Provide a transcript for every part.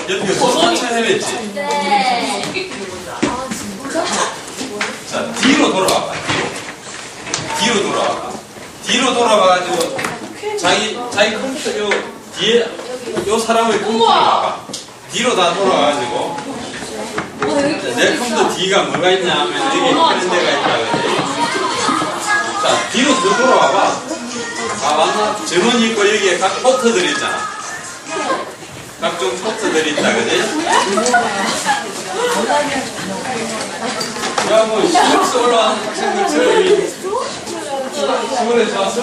여기 손전체 헤맸지? 네. 자, 뒤로 돌아와봐. 뒤로 돌아와봐. 뒤로 돌아와가지고 자기 컴퓨터 요 뒤에 요 사람의 컴퓨터를 봐봐. 뒤로 다 돌아와가지고 내 컴퓨터 뒤가 뭐가 있냐 하면 여기 그런 데가 있다 그러지. 자, 뒤로 더 돌아와봐. 아, 맞나? 전원이 있고 여기에 각 포트들이 있잖아. 각종 포트들이 있다 그지? 야, 뭐 시골에서 올라온 학생들처럼 시골에서 왔어?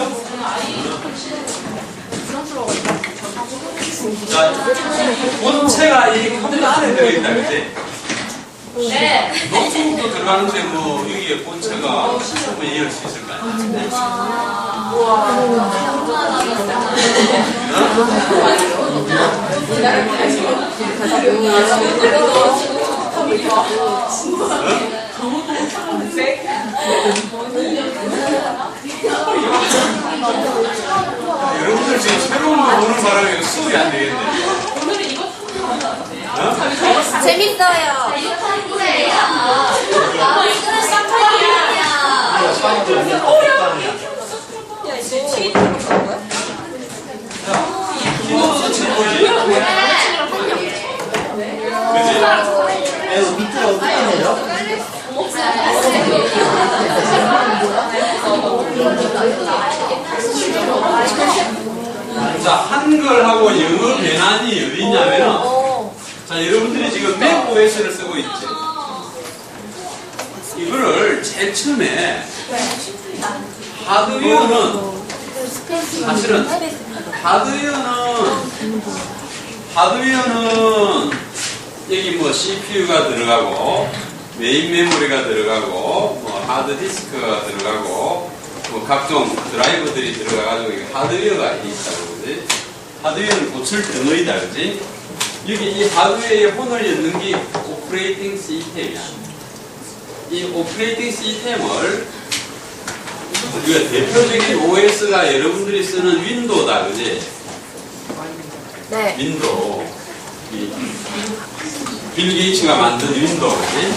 자, 본체가 이 컴퓨터 안에 들어있다 그지? 네. 노트북도 들어가는데 뭐 여기에 본체가 충분히 이해할 수 있을 거 아니야? 여러분들 지금 새로운 거 보는 바람에 수업이 안 되겠네. 오늘은 이거 재밌어요. 이거 탐구예요. 이거는 쌍둥이야. 야, 이제 튀김 들어간 거야? 키보드 서치 보지? 그지? 밑으로 어떻게 내려? 자, 한글하고 영어 변환이 어디냐면은, 자, 여러분들이 지금 맥OS를 쓰고 있지. 이거를 제일 처음에 하드웨어는 사실은 하드웨어는 여기 뭐 CPU가 들어가고 메인 메모리가 들어가고 뭐 하드디스크가 들어가고 뭐 각종 드라이버들이 들어가가지고 이게 하드웨어가 있다고 그러지. 하드웨어는 고칠 덩어리다 그러지. 여기 이 하드웨어에 혼을 엮는 게 오퍼레이팅 시스템이야. 이 오퍼레이팅 시스템을 우리가 대표적인 OS가 여러분들이 쓰는 윈도우다 그지? 네. 윈도우. 빌 게이츠가 만든 윈도우 그지?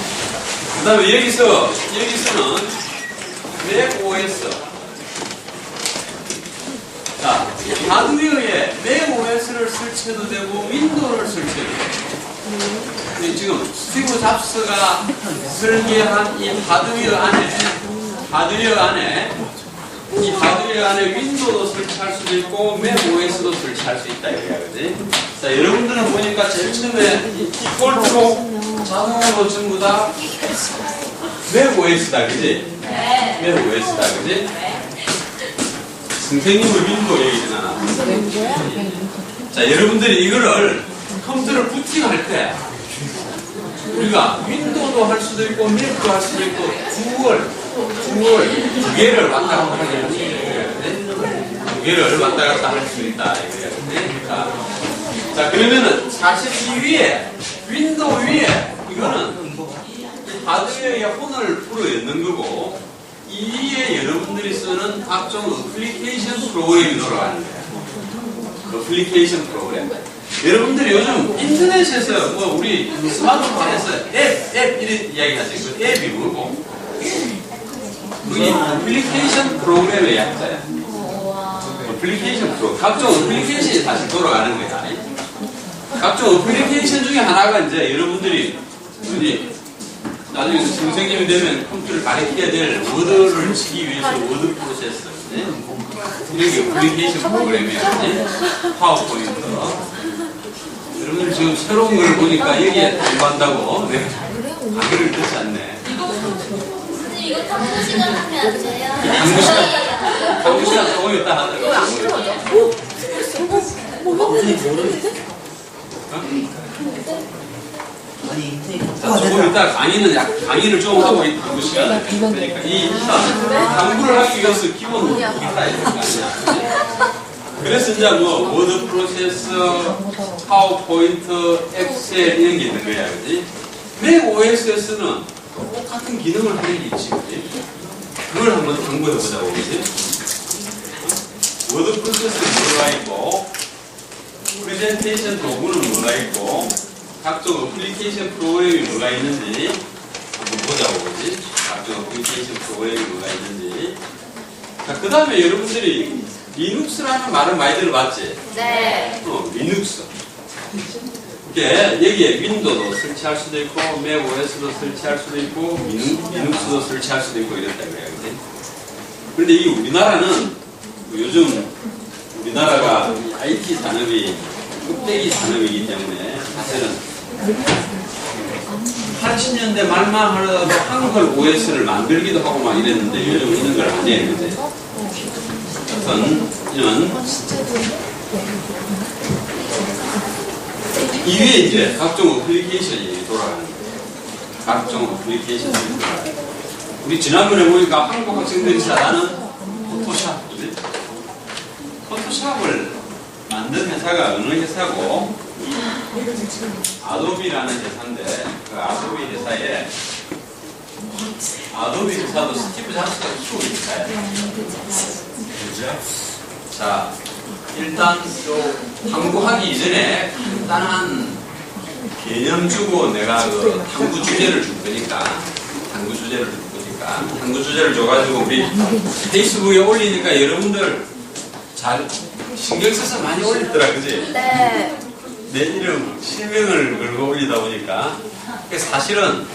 그 다음에 여기서는 맥 OS. 자, 하드웨어에 맥 OS를 설치해도 되고 윈도우를 설치해도 되고. 지금 스티브 잡스가 설계한 이 하드웨어 안에 윈도우도 설치할 수도 있고 맥 OS도 설치할 수 있다 이거야, 그지? 자, 여러분들은 보니까 제일 처음에 이 디폴트로 자동으로 전부 다 맥 OS다, 그지? 네. 맥 OS다, 그지? 선생님은 윈도우 얘기잖아. 자, 여러분들이 이거를 컴퓨터를 부팅할 때 우리가 윈도우도 할 수도 있고 맥도 할 수도 있고 두 개를 왔다 갔다 하게 할 수 있다. 두 개를 왔다 갔다 할 수 있다. 자, 그러면은 사실 이 위에 윈도우 위에 이거는 하드웨어에 혼을 풀어 엮는 거고 이 위에 여러분들이 쓰는 각종 어플리케이션 프로그램이 돌아가는 거예요. 어플리케이션 프로그램. 여러분들이 요즘 인터넷에서 뭐 우리 스마트폰에서 앱 이런 이야기 하죠. 그 앱이 뭐고? 그게 어플리케이션 프로그램의 약자야. 어플리케이션 프로그램. 각종 어플리케이션이 다시 돌아가는 거야. 각종 어플리케이션 중에 하나가 이제 여러분들이 나중에 선생님이 되면 컴퓨터를 가르쳐야 될 워드를 치기 위해서 워드 프로세서. 이런 게 어플리케이션 프로그램이야. 파워포인트. 여러분들 지금 새로운 걸 보니까 여기에 공부한다고 강의를 듣지 않네. 선생님, 이거 탐구 시간 하면 안 돼요? 강의 시간 조금 있다 하더라고. 왜안 들어가죠? 아니 인테이크 자, 조금 이따 강의를 좀 하고 있는 시간을 그러니까 이 강구를 하기 위해서 기본 기타야 될 거 아니야. 그래서 이제 뭐 워드 프로세서, 파워포인트, 엑셀 이런 게 있는 거야, 그지? 맥 OS에서는 똑같은 기능을 하는 게 있지, 그지? 그걸 한번 당부해 보자고, 그지? 워드 프로세서는 뭐가 있고, 프레젠테이션 도구는 뭐가 있고, 각종 어플리케이션 프로그램이 뭐가 있는지 한번 보자고 그러지. 각종 어플리케이션 프로그램이 뭐가 있는지. 자, 그 다음에 여러분들이 리눅스라는 말을 많이 들어봤지? 네. 리눅스. 이게 여기에 윈도우도 설치할 수도 있고, 맥 OS도 설치할 수도 있고, 리눅스도 설치할 수도 있고 이랬다 그래요. 그치? 그런데 이 우리나라는 요즘 우리나라가 IT 산업이 뚝배기 산업이기 때문에 사실은 80년대 말만 하더라도 한글 OS를 만들기도 하고 막 이랬는데 요즘 이런 걸 안 해요. 그치? 이런 이 위에 이제 각종 어플리케이션이 돌아가는 거예요. 각종 어플리케이션이 돌아가는 거예요. 우리 지난번에 보니까 한국 학생들이 잘하는 포토샵, 그지? 포토샵을 만든 회사가 어느 회사고, 아도비라는 회사인데, 그 아도비 회사에, 아도비 회사도 스티브 잡스가 키우는 회사예요. 그죠? 자, 일단 탐구하기 이전에 간단한 개념 주고 내가 그 탐구 주제를 줄 거니까, 탐구 주제를 줘가지고 우리 페이스북에 올리니까 여러분들 잘 신경 써서 많이 올리더라, 그지? 네. 내 이름, 실명을 걸고 올리다 보니까. 사실은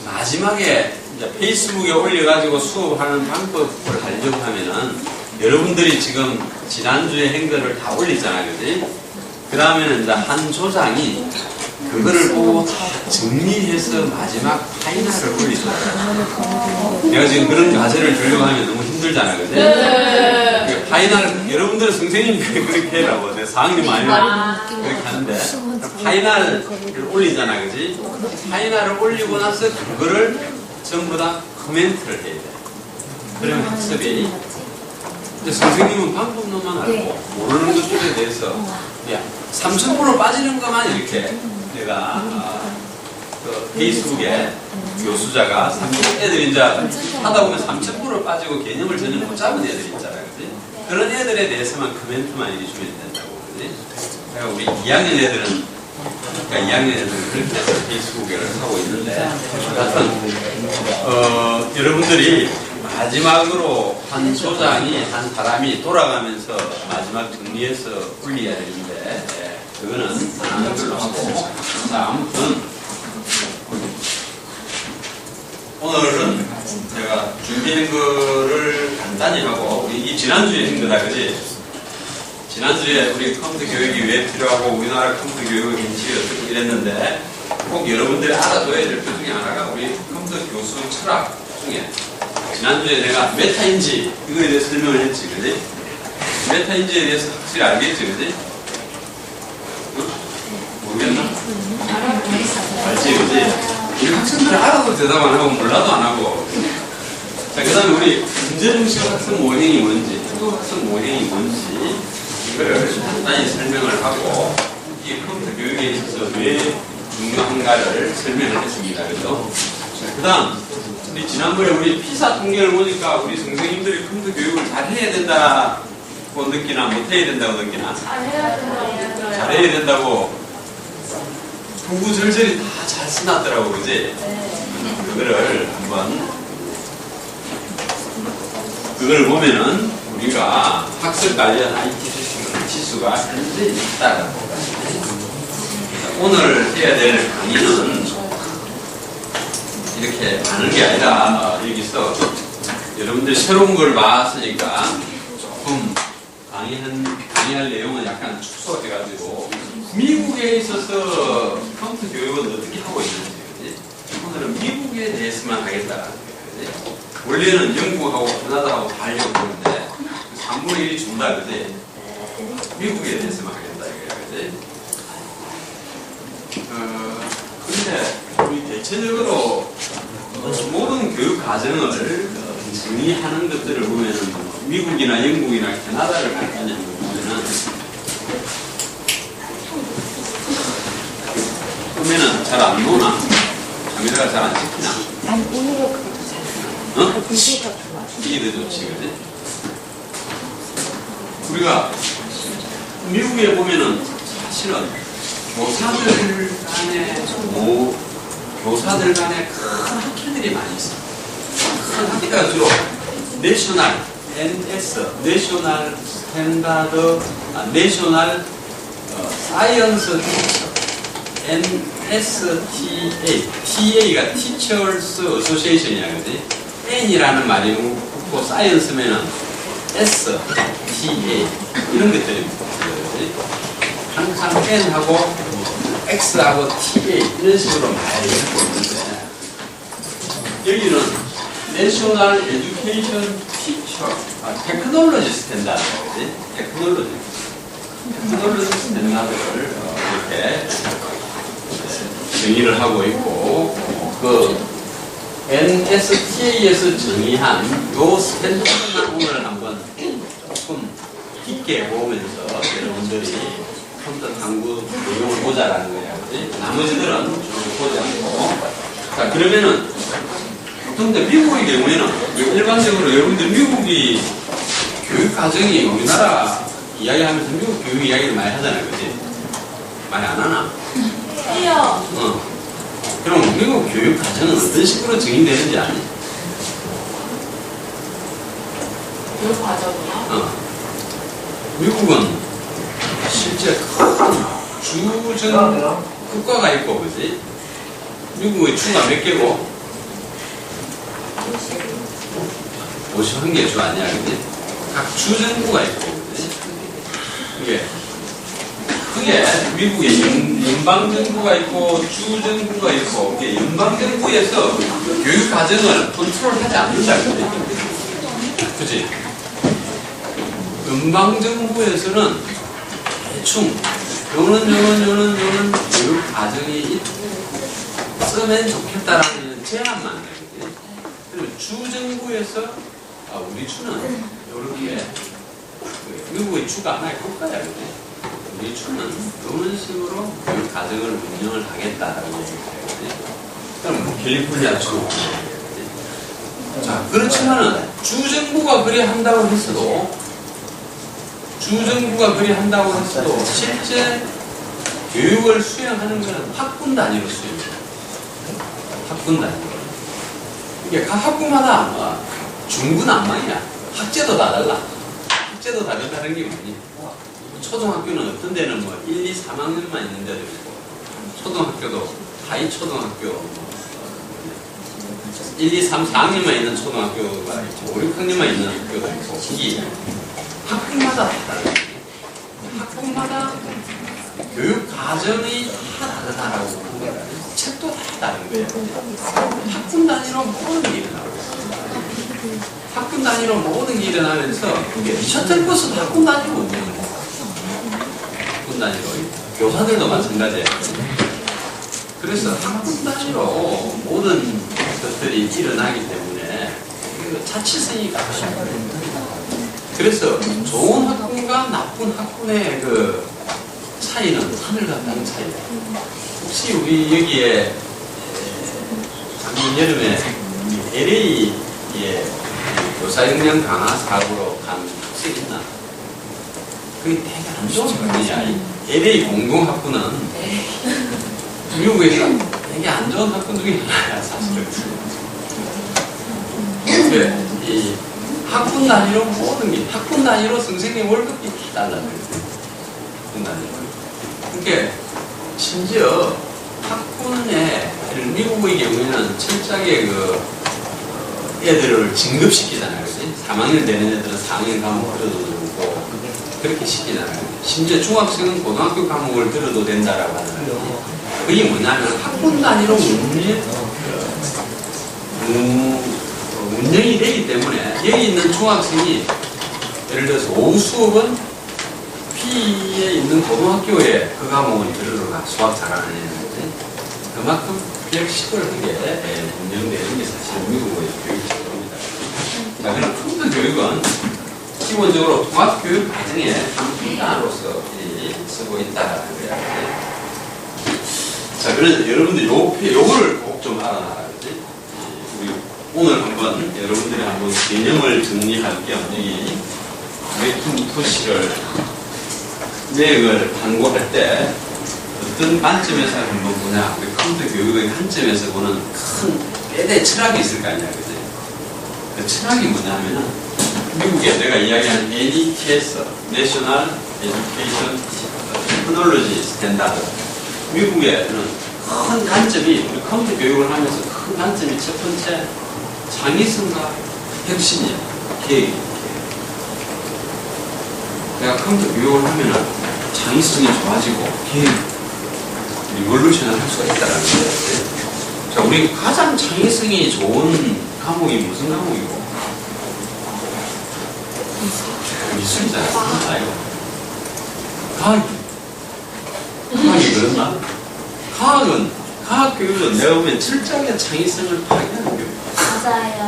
마지막에 이제 페이스북에 올려가지고 수업하는 방법을 하려고 하면은 여러분들이 지금 지난주에 행거를 다 올리잖아요, 그지? 그 다음에는 이제 한 조장이 그거를 보고 다 정리해서 마지막 파이널을 올리더라고요. 내가 지금 그런 과제를 주려고 하면 너무 힘들잖아요, 그지? 네. 파이널, 여러분들은 선생님들이 그렇게 해라고. 내 4학년 많이 그렇게 하는데, 파이널을 올리잖아, 그지? 파이널을 올리고 나서 그거를 전부 다 코멘트를 해야 돼. 그러면 학습이, 근데 선생님은 방법론만 알고, 모르는 것들에 대해서, 야, 3,000% 빠지는 것만 이렇게 내가 그 페이스북에 교수자가 애들이 이제 하다 보면 3,000% 빠지고 개념을 전혀 못 잡은 애들이 있잖아요, 그지? 그런 애들에 대해서만 코멘트만 이렇게 주면 된다고, 그지? 그러니까 우리 2학년 애들은, 그러니까 2학년 애들은 그렇게 해서 페이스북을 하고 있는데, 하여튼 여러분들이 마지막으로 한 조장이 한 사람이 돌아가면서 마지막 정리해서 올려야 되는데, 그거는 안 하는 걸로 하고. 자, 아무튼 오늘은 제가 준비한 거를 간단히 하고, 이 지난주에 한 거다, 그지? 지난주에 우리 컴퓨터 교육이 왜 필요하고 우리나라 컴퓨터 교육의 현실이 어떻게 이랬는데, 꼭 여러분들이 알아둬야 될 것 중에 하나가 우리 컴퓨터 교수 철학 중에, 지난주에 내가 메타인지 이거에 대해서 설명을 했지, 그지? 메타인지에 대해서 확실히 알겠지, 그지? 모르겠나? 알지, 그지? 우리 학생들이 알아도 대답 안 하고 몰라도 안 하고. 자, 그 다음에 우리 문제중심 학습 모형이 뭔지, 학습 모형이 뭔지 이거를 간단히 설명을 하고, 이 컴퓨터 교육에 있어서 왜 중요한가를 설명을 했습니다. 그죠? 그 다음, 우리 지난번에 우리 피사 통계를 보니까 우리 선생님들이 컴퓨터 교육을 잘 해야 된다고 느끼나 못해야 된다고 느끼나? 잘해야 된다고 구구절절히 다 잘 써놨더라고, 그지? 그거를 한번, 그걸 보면은 우리가 학습 관련 IT 지수가 현재 있다라고. 오늘 해야 될 강의는 이렇게 많은 게 아니라, 여기서 여러분들 새로운 걸 봤으니까 조금 강의할 내용은 약간 축소해가지고, 미국에 있어서 컴퓨터 교육은 어떻게 하고 있는지, 그지? 오늘은 미국에 대해서만 하겠다라는 거예요, 그지? 원래는 영국하고 캐나다하고 다 하려고 그러는데 3분의 1이 준다, 그지? 미국에 대해서만 하겠다, 이거야, 그지? 근데 우리 대체적으로 모든 교육 과정을 정리하는 것들을 보면은 미국이나 영국이나 캐나다를 할 거냐는 걸 보면은 그러면은 잘 안 노나? 카메라가 잘 안 찍히나? 아니, 오히려 그것도 잘. 어? 그게 더 좋아. 이게 더 좋지, 그지? 우리가 미국에 보면은 사실은 교사들 간에 큰 학회들이 많이 있어요. 큰 학회가 주로 내셔널, NS, 내셔널 스탠다드, 내셔널 사이언스 티처, NSTA, TA가 Teachers Association이야, 그지? N이라는 말이 붙고 사이언스면은 S, TA 이런 것들입니다. 그지? 항상 N하고 X하고 TA 이런 식으로 많이 읽고 있는데 여기는 National Education Teacher, 테크놀로지 스탠다드, 그지? 테크놀로지 스탠다드를 이렇게 정의를 하고 있고 그 NSTA에서 정의한 요 스탠다드만 오늘 한번 조금 깊게 보면서 여러분들이 컴퓨터 탐구 내용을 보자라는 거예요. 그치? 나머지들은 좀 보지 않고. 자, 그러면은 보통 미국의 경우에는 일반적으로 여러분들 미국이 교육 과정이 우리나라 이야기하면서 미국 교육 이야기를 많이 하잖아요. 그치? 많이 안 하나? 해요. 그럼 미국 교육 과정은 어떤 식으로 정의되는지 아니? 교육 과정이요? 미국은 실제 큰 주전 국가가 있고, 그지? 미국의 주가 몇 개고? 51개 주 아니야, 그지? 각 주정부가 있고, 그지? 그게 미국의 연방정부가 있고 주정부가 있고 이게 연방정부에서 교육 과정을 컨트롤하지 않는다, 그지? 연방정부에서는 대충 요는 교육 과정이 있으면 좋겠다라는 제안만 해요. 그리고 주정부에서 우리 주는 이렇게 미국의 주가 하나의 국가야, 그지? 우리 주는 이런 식으로 교육 과정을 운영을 하겠다라고 얘기해요. 그럼 캘리포니아 주. 자, 그렇지만은 주정부가 그래 한다고 했어도 실제 교육을 수행하는 것은 학군 단위로 수행해요. 학군 단위로. 이게 각 학군마다 중군 안망이야. 학제도 다 달라. 학제도 다르다는 게 뭐니? 초등학교는 어떤 데는 뭐 1, 2, 3학년만 있는 데도 있고, 초등학교도 하이 초등학교 1, 2, 3, 4학년만 있는 초등학교가 있고 5, 6학년만 있는 학교가 있고, 이게 학군마다 다르다. 학군마다 교육 과정이 다 다르다라고 보는 거예요. 책도 다 다른 거예요. 학군 단위로 모든 게 일어나고 학군 단위로 모든 게 일어나면서 셔틀 버스도 학군 단위로 운영을 해요. 학군 단위로. 교사들도 마찬가지예요. 그래서 학군 단위로 모든 것들이 일어나기 때문에 자치성이 강해요. 그래서 좋은 학군과 나쁜 학군의 그 차이는 하늘과 땅 차이다. 혹시 우리 여기에 작년 여름에 LA에 교사 역량 강화 사업으로 간 학생 있나? 그게 되게 안 좋은 학군이야. LA 공공학군은 미국에서 되게 안 좋은 학군 중에 하나야, 사실은. 왜? 이 학군 단위로 모든 게, 학군 단위로 선생님 월급이 달라요. 학군 단위로. 그러니까 심지어 학군에 미국의 경우에는 철저하게 그 애들을 진급시키잖아요. 그치? 3학년 되는 애들은 4학년 과목 들어도 되고 그렇게 시키잖아요. 심지어 중학생은 고등학교 과목을 들어도 된다라고 하잖아요. 그게 뭐냐면 학군 단위로 운영이 되기 때문에 여기 있는 중학생이 예를 들어서 오후 수업은 B에 있는 고등학교에 그 과목을 들으러 수학 잘하는 애들인데 그만큼 플렉시블하게 운영되는 게 사실 미국의 교육 제도입니다. 자, 그럼 컴퓨터 교육은 기본적으로 통합교육 과정의 한 분야로서 쓰고 있다는 거예요. 자, 그래서 여러분들 요거를 꼭 좀 알아놔야 지. 우리 오늘 한번 여러분들이 한번 개념을 정리할 겸 여기 맥킨토시를 맥을 판고할 때 어떤 관점에서 한번 보냐, 우리 컴퓨터 교육의 관점에서 보는 큰 뼈대 철학이 있을 거 아니야, 그지? 그 철학이 뭐냐 하면은, 미국에 내가 이야기하는 NETS, National Education Technology Standard. 미국에는 큰 관점이, 우리 컴퓨터 교육을 하면서 큰 관점이 첫 번째, 창의성과 혁신이야, 계획이. 내가 컴퓨터 교육을 하면은 창의성이 좋아지고, 계획, 리볼루션을 할 수가 있다는 거예요. 자, 우리 가장 창의성이 좋은 과목이 무슨 과목이고? 미술이잖아요. 아이고. 과학이 그렇나? 과학 교육은 내가 보면 철저하게 창의성을 파괴하는 교육. 맞아요.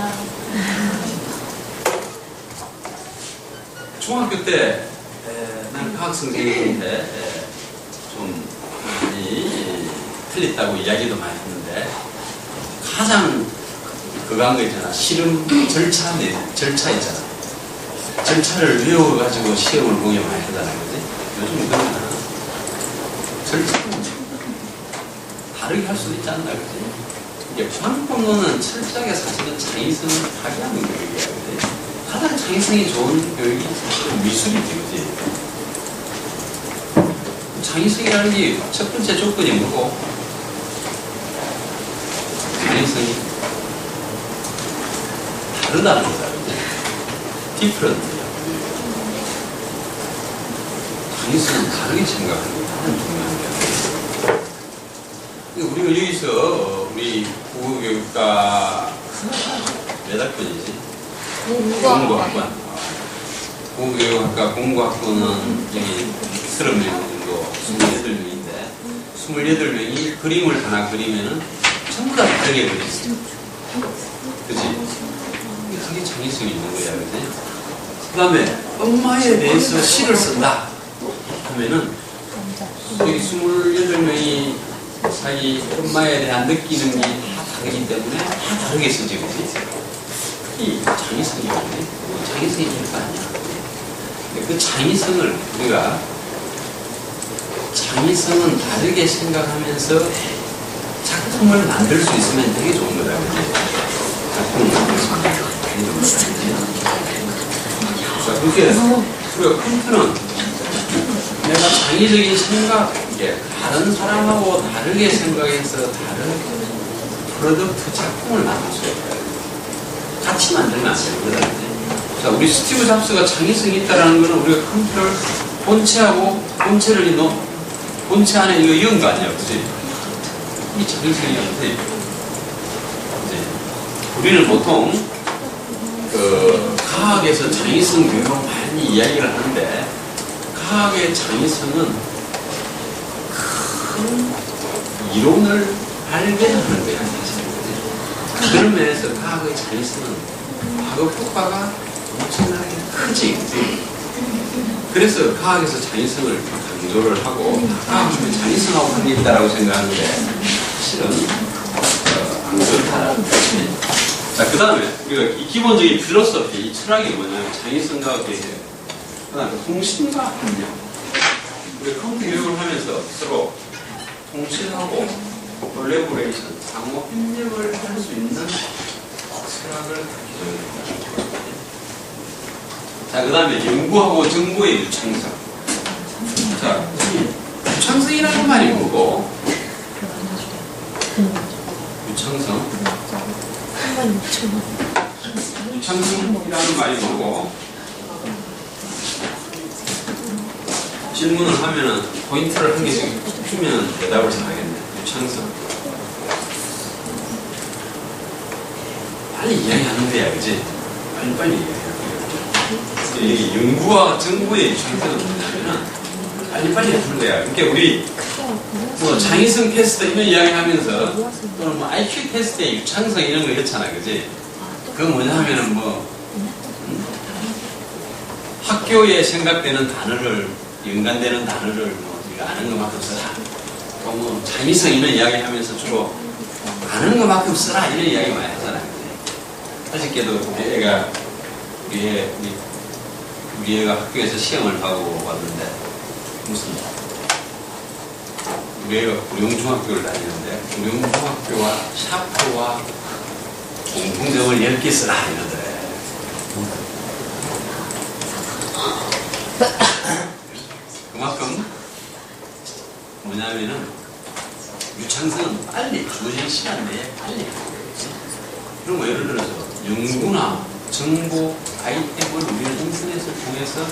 중학교 때, 나는 과학 선생님한테 좀 많이 틀렸다고 이야기도 많이 했는데, 가장 그거 한 거 있잖아. 실험 절차 있잖아. 절차를 외워가지고 시험을 보게 많이 하잖아. 그지? 요즘 그러잖아. 절차는 다르게 할 수도 있지 않나. 그지? 이게 과학법론은 철저하게 사실은 창의성을 파괴하는 교육이야. 그지? 가장 창의성이 좋은 교육이 사실은 미술이지. 그지? 창의성이라는 게 첫 번째 조건이 뭐고? 창의성이 다르다는 거다. 디프런트. 창의성은 다르게 생각하는 게 가장 중요한 게. 우리가 여기서 우리 국어교육과 몇 학번이지? 공부학번. 국어교육학과 공부학번은 여기 30명 정도, 28명인데 28명이 그림을 하나 그리면은 전부 다 다르게 그리지. 그치? 그게 창의성이 있는 거야, 그치? 그 다음에 엄마에 대해서 시를 쓴다 하면은 여기 28명이 자기 엄마에 대한 느끼는 게 다 다르기 때문에 다 다르게 쓰지, 그치? 이 창의성이 없네. 창의성이 있는 거 아니야. 그 창의성을 우리가 창의성은 다르게 생각하면서 작품을 만들 수 있으면 되게 좋은 거다. 작품을 만들 수 있으면 되게 좋은 거다. 자, 그렇게 우리가 컴퓨터는 내가 창의적인 생각, 이게 다른 사람하고 다르게 생각해서 다른 프로덕트 작품을 만들 수 있다. 같이 만들면 안 되는 거다. 자, 우리 스티브 잡스가 창의성이 있다는 거는 우리가 컴퓨터를 본체하고 본체를 본체 안에 이거 이은 거 아니야, 그치? 이 창의성이 없지. 우리는 보통 과학에서 창의성 교육을 많이 이야기를 하는데, 과학의 창의성은 큰 이론을 발견하는 거야, 사실. 그런 면에서 과학의 창의성은 과학 효과가 엄청나게 크지, 그치? 그래서 과학에서 창의성을 강조를 하고, 과학은 창의성하고 관계있다라고 생각하는데, 실은 안 그렇다라는 거지. 자, 그 다음에 우리가 이 기본적인 필로소피, 이 철학이 뭐냐면 창의성과 계획, 그 다음에 통신과 협력. 우리가 컴퓨터 교육을 하면서 서로 통신하고 콜래보레이션, 상호 협력을 할 수 있는 철학을 기존에 합니다. 자, 그 다음에 연구하고 정보의 유창성. 자, 유창성이라는 말이 뭐고? 유창성. 유창성이라는 말이 뭐고? 질문을 하면은 포인트를 한 개씩 주면 대답을 잘 하겠네. 유창성. 빨리 이야기하는 거야, 그지? 빨리 이야기하는 거야. 이 연구와 정보의 유창성은 뭐냐면은 빨리 하는 거야. 그러니까 우리 뭐 창의성 테스트 이런 이야기 하면서 또는 뭐 IQ 테스트의 유창성 이런 거 했잖아, 그지? 그거 뭐냐 하면은 뭐 학교에 생각되는 단어를, 연관되는 단어를 뭐 우리가 아는 것만큼 써라. 또 뭐 창의성 이런 이야기 하면서 주로 아는 것만큼 써라 이런 이야기 많이 하잖아, 그지? 어저께도 우리 애가 학교에서 시험을 하고 왔는데 무슨 우리 애가 구룡중학교를 다니는데 구룡중학교와 샤프와 공통점을 10개 쓰라 이러더래. 그만큼 뭐냐면은 유창성은 빨리 주어진 시간 내에 빨리 그런 거 예를 들어서 연구나 정보 아이템을 우리는 인터넷을 통해서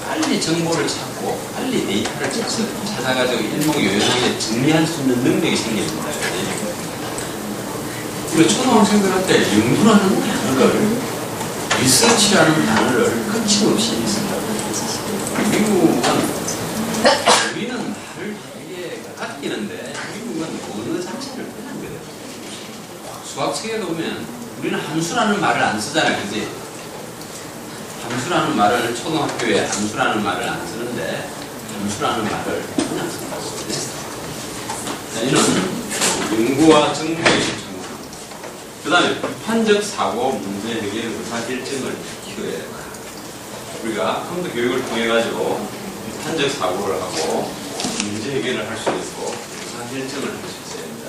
빨리 정보를 찾고 빨리 데이터를 찾아가지고 일목요연하게 정리할 수 있는 능력이 생깁니다. 우리 초등학생들한테 연구라는 단어를 리서치라는 단어를 거침없이 있습니다. 미국은 우리는 말을 되게 아끼는데 미국은 언어 자체를 빼는 수학책에 보면 우리는 함수라는 말을 안 쓰잖아요. 그지? 함수라는 말을 초등학교에 함수라는 말을 안 쓰는데 함수라는 말을 그냥 쓴다. 자, 이는 연구와 정보의 실천. 그 다음에 비판적 사고 문제 해결 의사결정을 키워야 돼요. 우리가 컴퓨터 교육을 통해 가지고 비판적 사고를 하고 문제 해결을 할 수 있고 의사결정을 할 수 있어야 됩니다.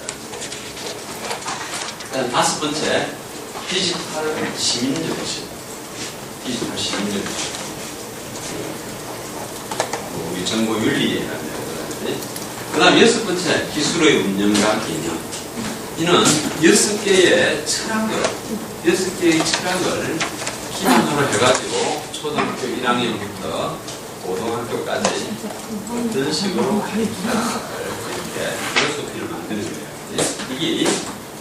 일단 5번째, 디지털 시민정신. 디지털 시민정신. 우리 정보윤리라는 그 다음 6번째, 기술의 운영과 개념. 이는 6개의 철학을 기본으로 해가지고 초등학교 1학년부터 고등학교까지 어떤 식으로 가르치다 이렇게 필로소피를 만드는 거예요. 이게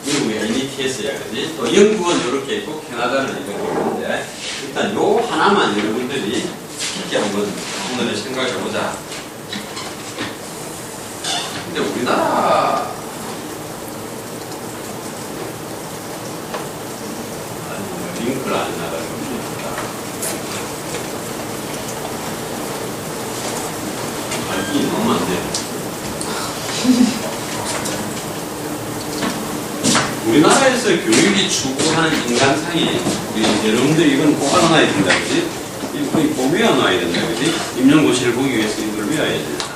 미국의 NETS야, 그지? 또 영국은 이렇게 있고 캐나다는 이렇게 있는데 일단 요 하나만 여러분들이 깊게 한번 오늘 생각해보자. 근데 우리나라 링크를 안 나가는 이 너무 안 돼. 우리나라에서 교육이 추구하는 인간상이 여러분들 이건 꼭 알아놔야 된다, 그지? 이거 꼭 외워놔야 된다, 그지? 임용고시를 보기 위해서 이걸 외워야 된다.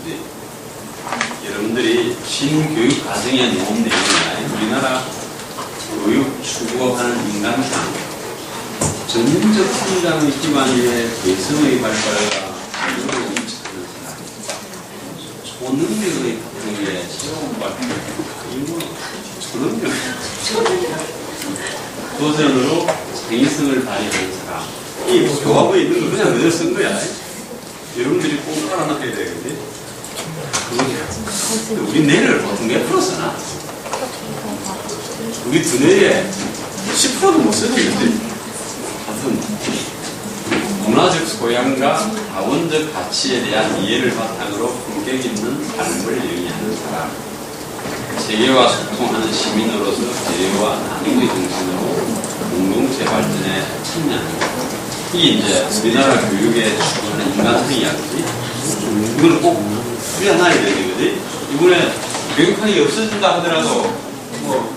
그지? 여러분들이 신교육 과정에 놓은 내용이나 우리나라 교육 추구하는 인간상, 전문적 성장의 기반 위에 개성의 발달과 이런 찾는 사람, 초능력의 위에 새로운 발달, 이거 초능력, 도전으로 창의성을 발휘하는 사람, 이 교과서에 있는 거 그냥 그대로 쓴 거야. 여러분들이 꼭 알아놔야 되겠지? 우리 뇌를 보통 몇 프로 쓰나? 우리 두뇌에 10%도 못 쓰는데 하여튼 문화적 소양과 다원적 가치에 대한 이해를 바탕으로 품격 있는 삶을 영위하는 사람, 세계와 소통하는 시민으로서 배려와 나눔의 정신으로 공동체 발전에 참여하는 것. 이게 이제 우리나라 교육에 추구하는 인간성의 이야기지. 이걸 꼭 우려놔야 되는 거지. 이번에 교육학이 없어진다 하더라도 뭐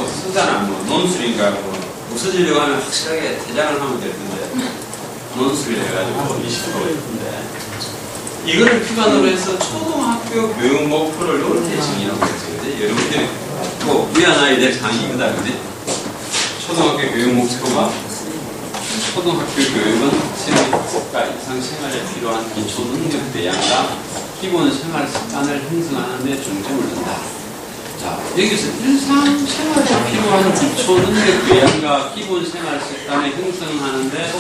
쓰잖아. 논술인가 없어지려고 하면 확실하게 퇴장을 하면 될 텐데 논술을 해가지고 20%인데 이거를 기반으로 해서 초등학교 교육 목표를 이렇게 정의하고 있어요. 여러분들이 꼭 위안해야 될 사항이 이거다, 그지? 초등학교 교육 목표가 초등학교 교육은 생활과 일상생활에 필요한 기초 능력 배양과 기본 생활 습관을 형성하는 데 중점을 둔다. 자, 여기서 일상생활에 필요한 기초 능력 배양과 기본 생활 습관을 형성하는데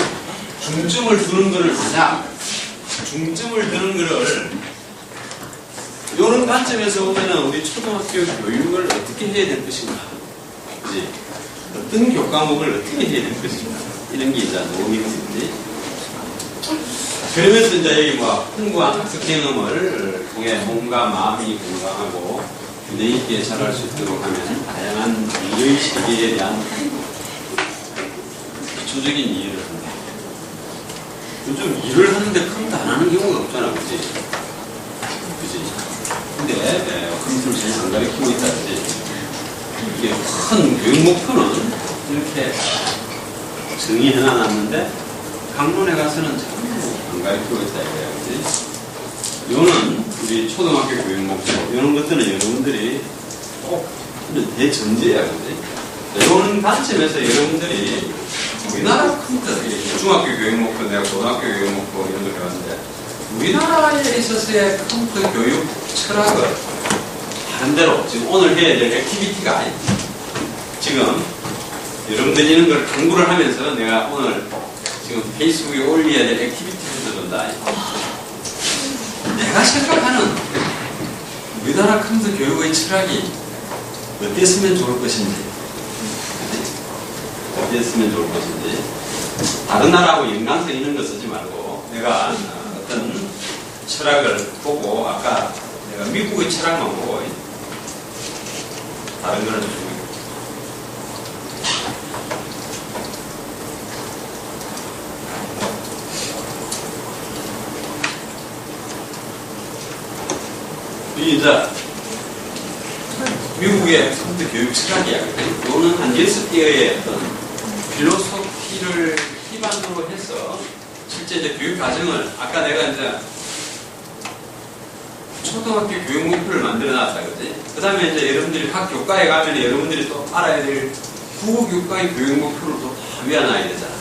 중점을 두는 것을 보자. 중점을 두는 것을 이런 관점에서 보면 우리 초등학교 교육을 어떻게 해야 될 것인가, 그지? 어떤 교과목을 어떻게 해야 될 것인가, 이런 게 이제 논의거든요. 그러면서 이제 여기 뭐 풍부한 학습 경험을 통해 몸과 마음이 건강하고 균형 있게 자랄 수 있도록 하면 다양한 미래의 세계에 대한 기초적인 이해를 한다. 요즘 일을 하는데 컴퓨터 안 하는 경우가 없잖아, 그치? 그치? 근데 컴퓨터를 제일 안 가르치고 있다, 그치? 이게 큰 교육 목표는 이렇게 정의해놨는데 강론에 가서는 전부 안 가르치고 있다, 이거야, 그치? 이거는 우리 초등학교 교육 목표. 이런 것들은 여러분들이 꼭 대전제야, 그지? 이런 관점에서 여러분들이 우리나라 컴퓨터, 중학교 교육 목표, 내가 고등학교 교육 목표 이런 걸 배웠는데, 우리나라에 있어서의 컴퓨터 교육 철학을 다른 대로 지금 오늘 해야 될 액티비티가 아니지. 지금 여러분들이 이런 걸 강구를 하면서 내가 오늘 지금 페이스북에 올려야 될 액티비티를 준다. 내가 생각하는 우리나라 컴퓨터 교육의 철학이 어땠으면 좋을 것인지, 어땠으면 좋을 것인지, 다른 나라하고 연관성 있는 거 쓰지 말고 내가 어떤 철학을 보고, 아까 내가 미국의 철학만 보고 다른 거는 좀 이제 미국의 컴퓨터 교육 철학이야. 이거는 한 6개의 어떤 필로소피를 기반으로 해서 실제 이제 교육 과정을, 아까 내가 이제 초등학교 교육 목표를 만들어 놨다, 그지? 그 다음에 이제 여러분들이 각 교과에 가면 여러분들이 또 알아야 될 국어 교과의 교육 목표를 또 다 외워놔야 되잖아.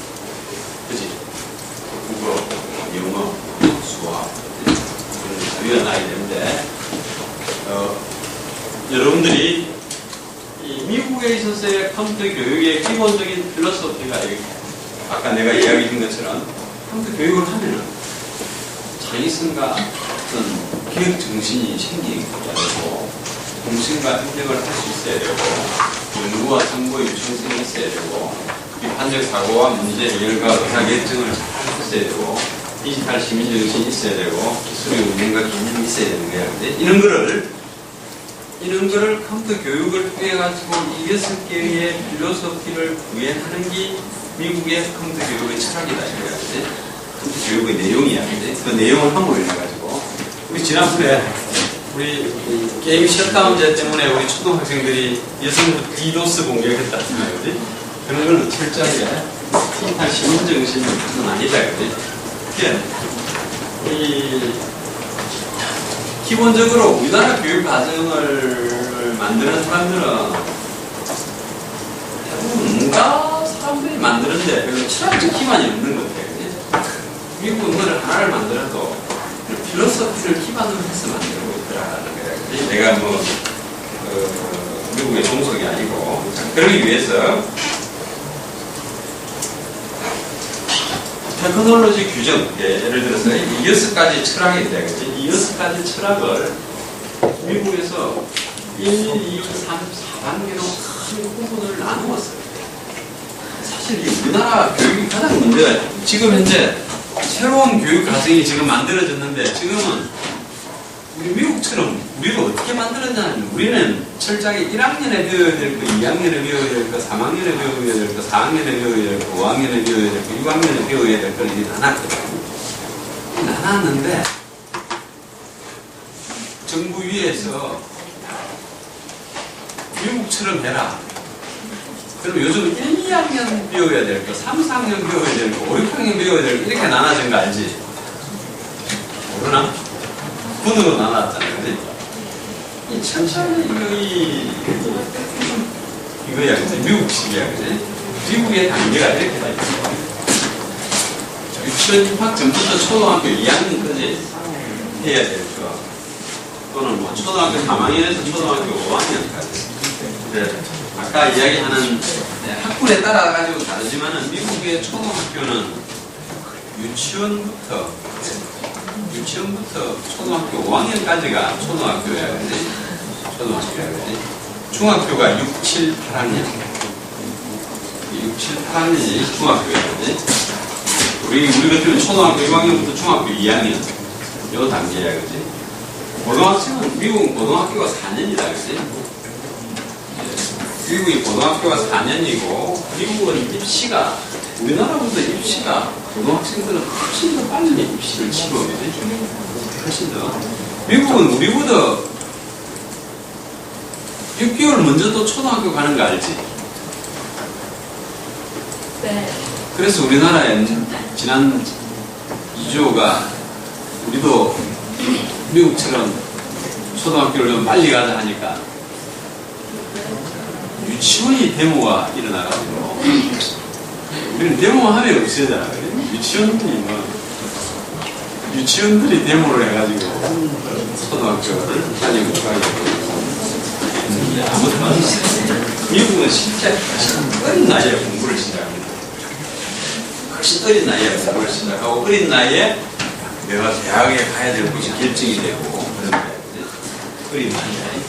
그지? 국어, 영어, 수학, 이런 다 외워놔야 되는데, 여러분들이 이 미국에 있어서의 컴퓨터 교육의 기본적인 필로소피가 아까 내가 이야기 준 것처럼 컴퓨터 교육을 하면은 창의성과 어떤 기획 정신이 생기게 되고, 공신과 협력을 할 수 있어야 되고, 연구와 정보의 유창성이 있어야 되고, 비판적 사고와 문제 해결과 의사결정을 잘 할 수 있어야 되고, 디지털 시민 정신이 있어야 되고, 기술의 운영과 개념이 있어야 되는 거야. 근데 이런 거를 컴퓨터 교육을 통해 가지고 이 6개의 필로소피를 구현하는 게 미국의 컴퓨터 교육의 철학이다, 이거야. 컴퓨터 교육의 내용이야. 그 내용을 한번 해가지고 우리 지난번에 우리 게임 셧다운제 때문에 우리 초등학생들이 여성부 디도스 공격했다잖아요, 그지? 그런 거는 철저하게 디지털 시민 정신은 아니다, 그지? 기본적으로 우리나라 교육 과정을 만드는 사람들은 대부분 뭔가 사람들이 만드는데 별로 철학적 기반이 없는 것 같아요. 미국은 뭐를 하나를 만들어도 필로소피를 기반으로 해서 만들고 있더라는 거예요. 내가 뭐 미국의 종속이 아니고, 그러기 위해서 테크놀로지 규정, 예를 들어서 이 6가지 철학이 있다, 그치? 이 6가지 철학을 미국에서 1, 2, 3, 4단계로 큰 부분을 나누었어요. 사실 이 우리나라 교육이 가장 문제가, 지금 현재 새로운 교육 과정이 지금 만들어졌는데, 지금은 우리 미국처럼 우리가 어떻게 만들었냐면, 우리는 철저하게 1학년에 배워야 될 거, 2학년에 배워야 될 거, 3학년에 배워야 될 거, 4학년에 배워야 될 거, 5학년에 배워야 될 거, 6학년에 배워야 될 걸 이렇게 나눴거든요. 나눴는데 정부 위에서 미국처럼 해라. 그럼 요즘 1, 2학년 배워야 될 거, 3, 4학년 배워야 될 거, 5, 6학년 배워야 될 거 이렇게 나눠진 거 알지? 모르나? 군으로 나눴잖아요, 그지? 이 천천히 이거야, 그지? 미국식이야, 그지? 미국의 단계가 이렇게 다 있어. 유치원 입학 전부터 초등학교 2학년까지 해야 될 거, 또는 뭐 초등학교 3학년에서 초등학교 5학년까지. 아까 이야기하는 학군에 따라 가지고 다르지만은 미국의 초등학교는 유치원부터 초등학교 5학년까지가 초등학교야, 그지? 초등학교야, 그지? 중학교가 6, 7, 8학년. 6, 7, 8학년이 중학교야, 그지? 우리 같으면 초등학교 1학년부터 중학교 2학년. 요 단계야, 그지? 고등학생은, 미국은 고등학교가 4년이다, 그지? 미국이 고등학교가 4년이고, 미국은 입시가, 우리나라보다 입시가, 고등학생들은 훨씬 더 빨리 입시를 치고, 훨씬 더. 미국은 우리보다 6개월 먼저 또 초등학교 가는 거 알지? 네. 그래서 우리나라에 지난 2조가 우리도 미국처럼 초등학교를 좀 빨리 가자 하니까 유치원이 데모가 일어나가지고 우리는 데모하면 없어지잖아. 유치원들이 데모를 해가지고 초등학교를 빨리 못 가게 했는데 아무튼 미국은 실제 어린 나이에 공부를 시작합니다. 훨씬 어린 나이에 공부를 시작하고 어린 나이에 내가 대학에 가야 될 곳이 결정이 되고 그런 거예요. 어린 나이에.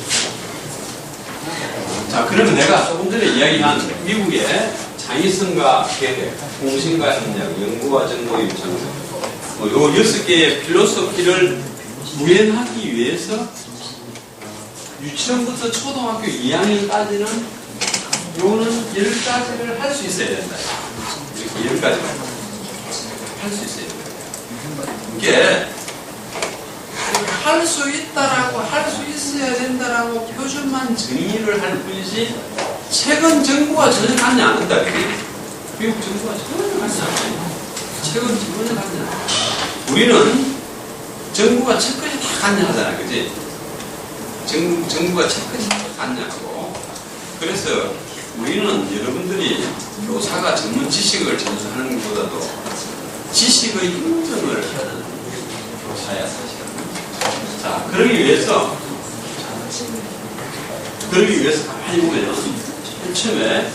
자, 그러면 내가 조금 전에 이야기한 미국의 창의성과 계획, 공신과 협력, 연구와 정보 요청, 요 6개의 필로소피를 구현하기 위해서 유치원부터 초등학교 2학년까지는 요는 10가지를 할 수 있어야 된다. 이렇게 10가지를 할 수 있어야 된다. 이게 할 수 있다라고, 할 수 있어야 된다라고 표준만 정의를 할 뿐이지 최근 정부가 전혀 갖지 않는다. 미국 정부가 전혀 갖지 않아요. 최근 전혀 갖지 않아요. 우리는 정부가 채권이 다 관여하잖아, 그지? 정부가 채권이 다 관여하고. 그래서 우리는 여러분들이 교사가 전문 지식을 전수하는 것보다도 지식의 인정을 하는 교사야, 사실은. 자, 그러기 위해서 가만히 보면 처음에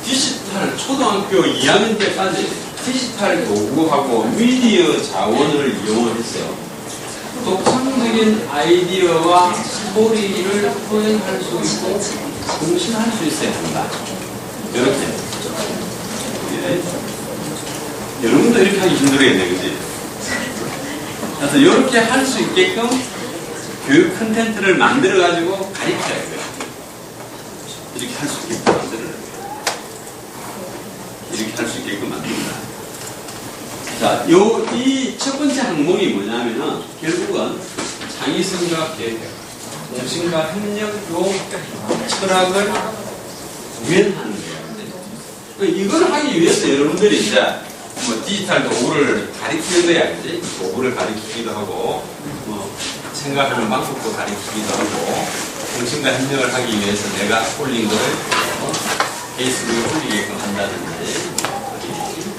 디지털 초등학교 2학년 때까지 디지털 도구하고 미디어 자원을 이용해서 독창적인 아이디어와 스토리를 표현할 수 있고 공신할 수 있어야 한다. 이렇게. 예. 여러분도 이렇게 하기 힘들겠네, 그지? 그래서 이렇게 할 수 있게끔 교육 컨텐츠를 만들어가지고 가르쳐야 돼요. 이렇게 할 수 있게끔 만들어야 돼요. 이렇게 할 수 있게끔 만듭니다. 자, 이 첫 번째 항목이 뭐냐면은 결국은 창의성과 계획, 공신과 협력, 요 철학을 구현하는 거예요. 이걸 하기 위해서 여러분들이 이제 뭐 디지털 도구를 가리키는 거야, 그지? 도구를 가리키기도 하고, 뭐 생각하는 방법도 가리키기도 하고, 공신과 협력을 하기 위해서 내가 올린 거를 페이스북에 올리게끔 한다든지,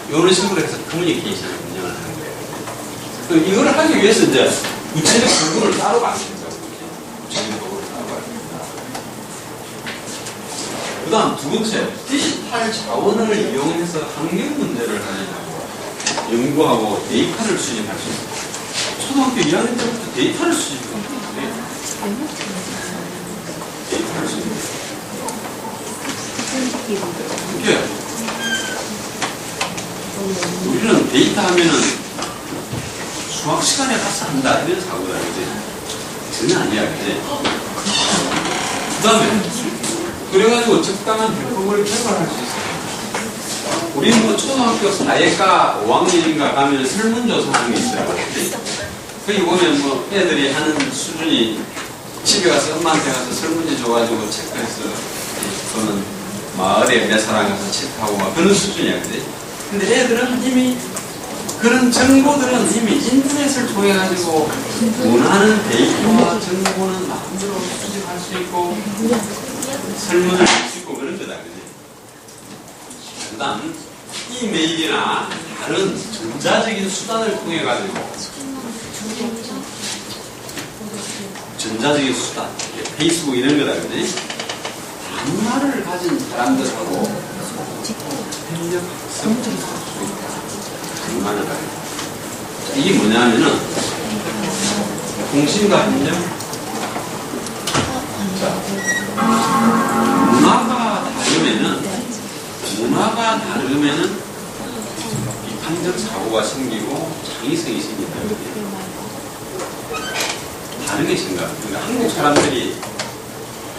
이런 식으로 해서 커뮤니케이션을 운영을 하는 거예요. 이걸 하기 위해서 이제 구체적 도구를 따로 만든다고. 구체적 도구를 따로 만든다. 그 다음 두 번째, 디지털 자원을 이용해서 환경 문제를 해결하고 연구하고 데이터를 수집할 수 있어요. 초등학교 2학년 때부터 데이터를 수집합니다. 데이터를 수집합니다. 이게 우리는 데이터 하면은 수학 시간에 가서 한다 이런 사고다, 그지? 전혀 아니야, 그지? 그 다음에 그래가지고 적당한 비법을 개발할 수 있어요. 우리는 뭐 초등학교 4예과 5학년인가 가면 설문조사하는 게 있어요. 거기 보면 뭐 애들이 하는 수준이 집에 가서 엄마한테 가서 설문지 줘가지고 체크해서 그거는 마을에 몇 사람 가서 체크하고 막 그런 수준이야, 그지? 근데 애들은 이미 그런 정보들은 이미 인터넷을 통해 가지고 원하는 데이터와 정보는 마음대로 수집할 수 있고 설문을 할 수 있고 그런 거다, 그지? 그 다음 이메일이나 다른 전자적인 수단을 통해 가지고 전자적인 수단, 페이스북 이런 거다, 그지? 단말을 가진 사람들하고 협력, 성적을 할수 있다. 단말을 가지고. 이게 뭐냐면은 공신과 협력. 자, 문화가 다르면은 비판적 사고가 생기고 창의성이 생긴다. 다르게 생각. 그러니까 한국 사람들이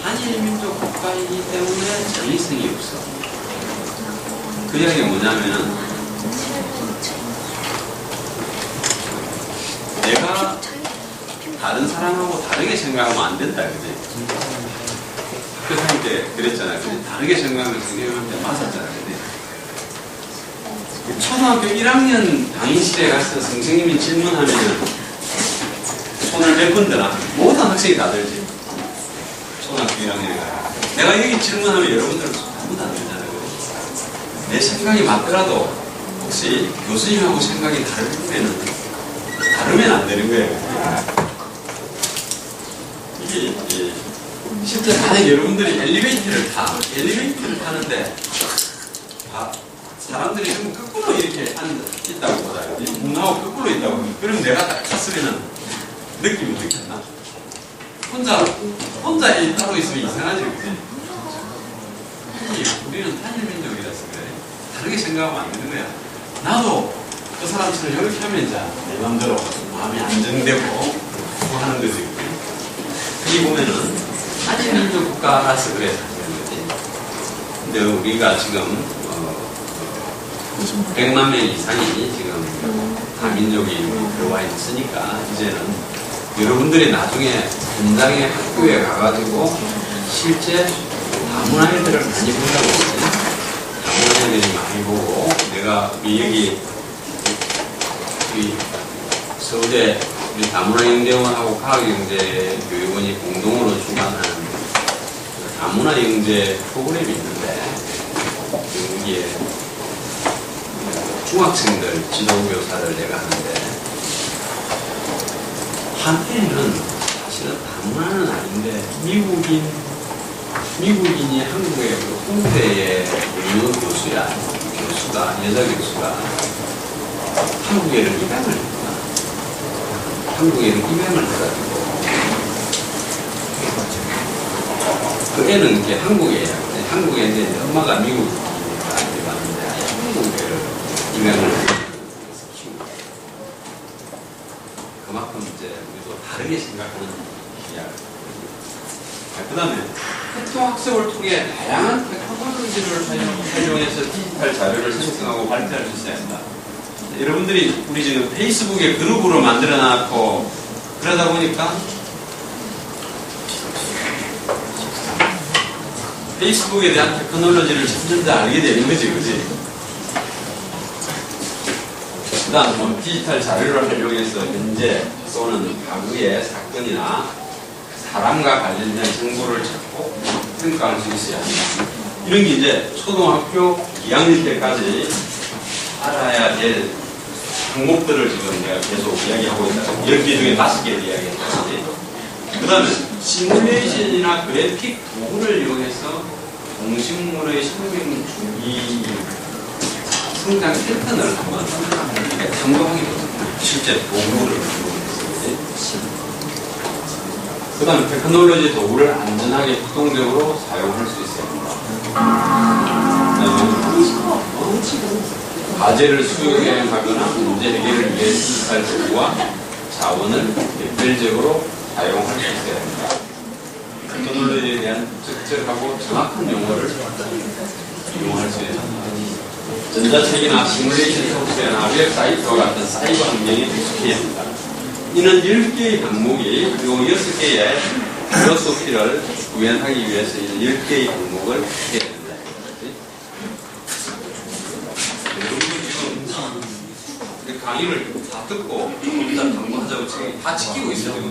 한일민족 국가이기 때문에 창의성이 없어. 그 이야기가 뭐냐면은 내가 다른 사람하고 다르게 생각하면 안 된다, 그지? 학교 다닐 때 그랬잖아, 그지? 다르게 생각하면 선생님한테 맞았잖아, 그지? 초등학교 1학년 강의실에 가서 선생님이 질문하면은 손을 몇 번 드나? 모든 학생이 다 들지. 초등학교 1학년에 가요. 내가 여기 질문하면 여러분들은 아무도 안 들잖아요. 내 생각이 맞더라도 혹시 교수님하고 생각이 다르면 안 되는 거예요. 이게 실제 만약 여러분들이 엘리베이터를 타는데 사람들이 좀 거꾸로 이렇게 있다고 보다. 문하고 거꾸로 있다고. 그럼 내가 딱 갔으면 느낌이 어떻겠나? 혼자 따로 있으면 이상하지. 우리는 단일민족이라서 그래. 다르게 생각하면 안 되는 거야. 나도 그 사람처럼 이렇게 하면 이제 내 마음대로 마음이 안정되고 하는 거지. 여기 보면은 단일민족 국가라서 그래. 근데 우리가 지금 100만 명 이상이 지금 다민족이 들어와 있으니까 이제는 여러분들이 나중에 현장에 학교에 가가지고 실제 다문화애들을 많이 본다고 그러지. 다문화애들이 많이 보고 내가 여기 서울대 우리 다문화영재원하고 과학영재교육원이 공동으로 주관하는 다문화영재 프로그램이 있는데 여기에 중학생들 지도교사를 내가 하는데 한때는 사실은 다문화는 아닌데 미국인이 한국의 그 홍대의 유명 교수가 여자 교수가 한국애를 입양을 했구나. 한국애를 입양을 해가지고 그 애는 이렇게 한국애인데 엄마가 미국이니까 왔는데 한국애를 입양을 해서 키우고 그만큼 이제 우리도 다르게 생각하는 이야기. 그 다음에 학습을 통해 다양한 테크놀로지를 활용해서 디지털 자료를 생성하고 발표할 수 있어야 한다. 여러분들이 우리 지금 페이스북에 그룹으로 만들어 놨고 그러다 보니까 페이스북에 대한 테크놀로지를 점점 더 알게 되는 거지, 그지? 그 다음 뭐 디지털 자료를 활용해서 현재 또는 과거의 사건이나 사람과 관련된 정보를 찾고 평가할 수 있어야 합니다. 이런 게 이제 초등학교 2학년 때까지 알아야 될 항목들을 지금 내가 계속 이야기하고 있다. 10개 중에 5개를 이야기했지. 그 다음에 시뮬레이션이나 그래픽 도구를 이용해서 동식물의 생명 주기 성장 패턴을 한번 탐구하기거든요. 실제 도구를 이용해서. 그 다음에 테크놀로지 도구를 안전하게 활동적으로 사용할 수 있어야 합니다. 과제를 수행하거나 문제 해결을 위해 디지털 도구와 자원을 개별적으로 사용할 수 있어야 합니다. 테크놀로지에 대한 적절하고 정확한 용어를 이용할 수 있어야 합니다. 전자책이나 시뮬레이션 소프트웨어나 웹사이트와 같은 사이버 환경에 익숙해야 합니다. 이는 10개의 항목이 그리고 6개의 필로소피를 구현하기 위해서 이는 10개의 항목을 해야 됩니다. 지금 강의를 다 듣고 조금 더 강구하자고 지금 다 지키고 있어요. 지금.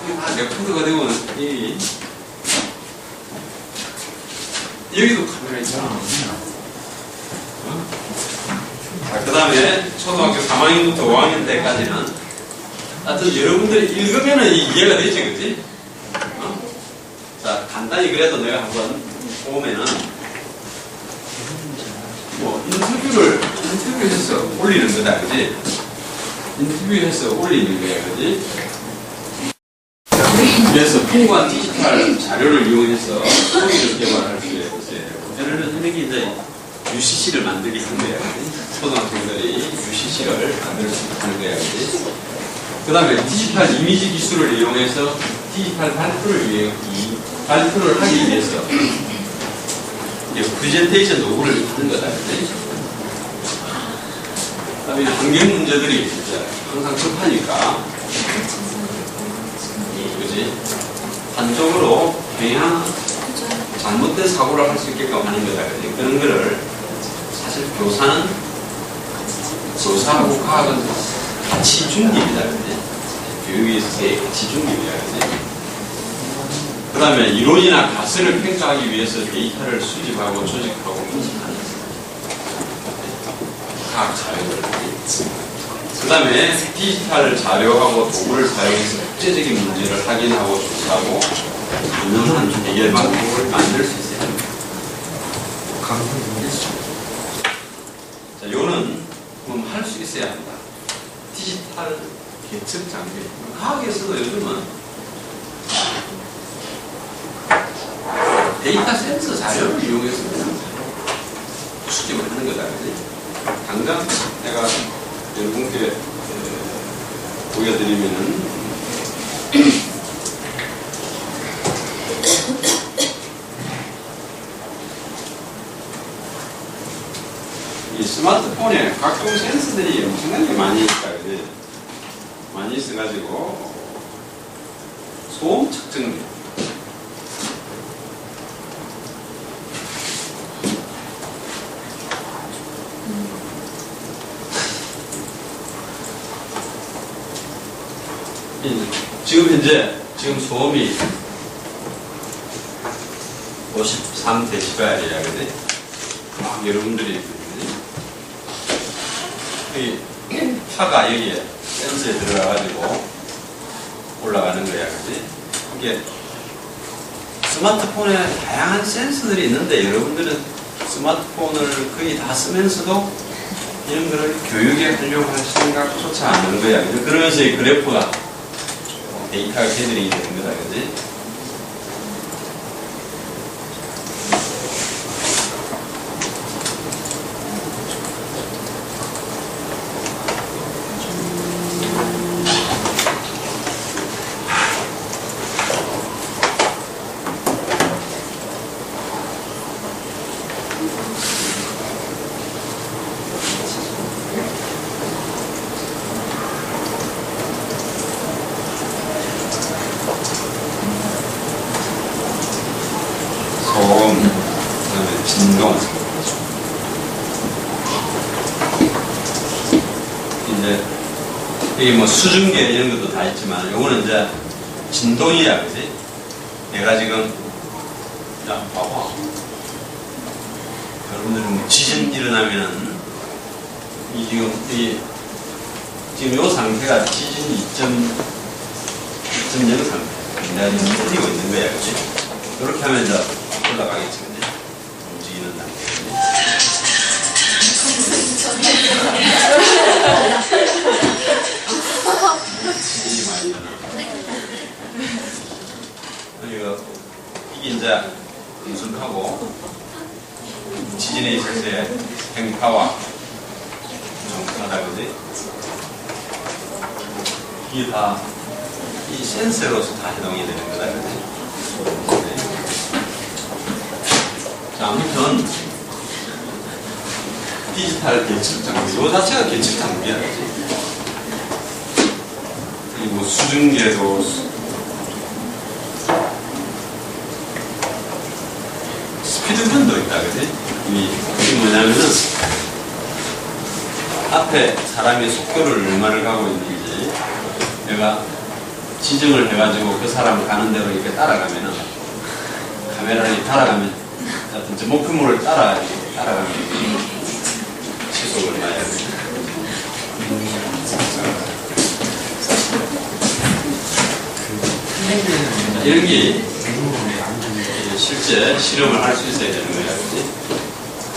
이게 다 레코드가 되고 여기도 카메라 있잖아. 자, 그 다음에 초등학교 3학년부터 5학년 때까지는 하여튼 여러분들이 읽으면은 이해가 되지, 그치? 자, 간단히 그래도 내가 한번 보면은 뭐 인터뷰해서 올리는 거다, 그치? 인터뷰해서 올리는 거야, 그치? 그래서 풍부한 디지털 자료를 이용해서 소리를 개발할 수 있어요. 예를 들어서 이렇게 이제 UCC를 만들기 한 거야. 초등학생들이 UCC를 만들 수 있는 거야. 그 다음에 디지털 이미지 기술을 이용해서 디지털 발표를 하기 위해서 이제 프레젠테이션 도구를 하는 거다. 그 다음에 환경 문제들이 이제 항상 접하니까 그지? 한쪽으로 그냥 잘못된 사고를 할 수 있게끔 하는 거다. 그지? 그런 거를 사실 교사하고 과학은 같이 중립이다. 그지? 교육에 있어서의 가치중립이야. 그 다음에 이론이나 가설을 평가하기 위해서 데이터를 수집하고 조직하고 인식하는 과학 자료를. 그 다음에 디지털 자료하고 도구를 사용해서 국제적인 문제를 확인하고 조사하고 유능한 해결 방법을 만들 수 있어야 합니다. 자, 요는 할 수 있어야 합니다. 디지털 계측 장비. 과학에서도 요즘은 데이터 센서 자료를 이용해서 수집을 하는 거다. 당장 내가 여러분께 보여드리면은 이 스마트폰에 각종 센서들이 엄청나게 많이 있다. 많이 있어가지고 소음 측정기. 지금 소음이 53데시벨이야, 그지? 여러분들이 이 파가 여기에 센서에 들어가가지고 올라가는 거야, 그지? 이게 스마트폰에 다양한 센서들이 있는데 여러분들은 스마트폰을 거의 다 쓰면서도 이런 거를 교육에 활용할 생각조차 안 하는 거야. 그러면서 이 그래프가 데이터가 개들이 되는 거다, 그지? 소음, 그다음에 진동. 이제 여기 뭐 수증기 이런 것도 다 있지만 요거는 이제 진동이야, 그지? 내가 지금 자 봐봐. 여러분들은 뭐 지진 일어나면은 이 지금 요 상태가 지진 2.0 상태. 내가 지금 틀리고 있는 거야, 그지? 이렇게 하면 이제 올라가겠지, 근데 움직이는 단계인데. 지진이 많이 일어나. 이게 이제 분석하고 지진에 있어서의 행파와 정확하다, 그지? 이게 다 이 센서로서 다 해동이 되는 거다, 그지? 자, 아무튼 디지털 계측 장비, 이 자체가 계측 장비야, 그지? 그리고 수증기에도 스피드건도 있다, 그지? 이게 뭐냐면은 앞에 사람이 속도를 얼마를 가고 있는지 내가 지정을 해가지고 그 사람 가는 대로 이렇게 따라가면은 카메라를 따라가면 하여튼 목표물을 따라가면 시속을 봐야 돼. 이런 게 실제 실험을 할 수 있어야 되는 거야, 그렇지?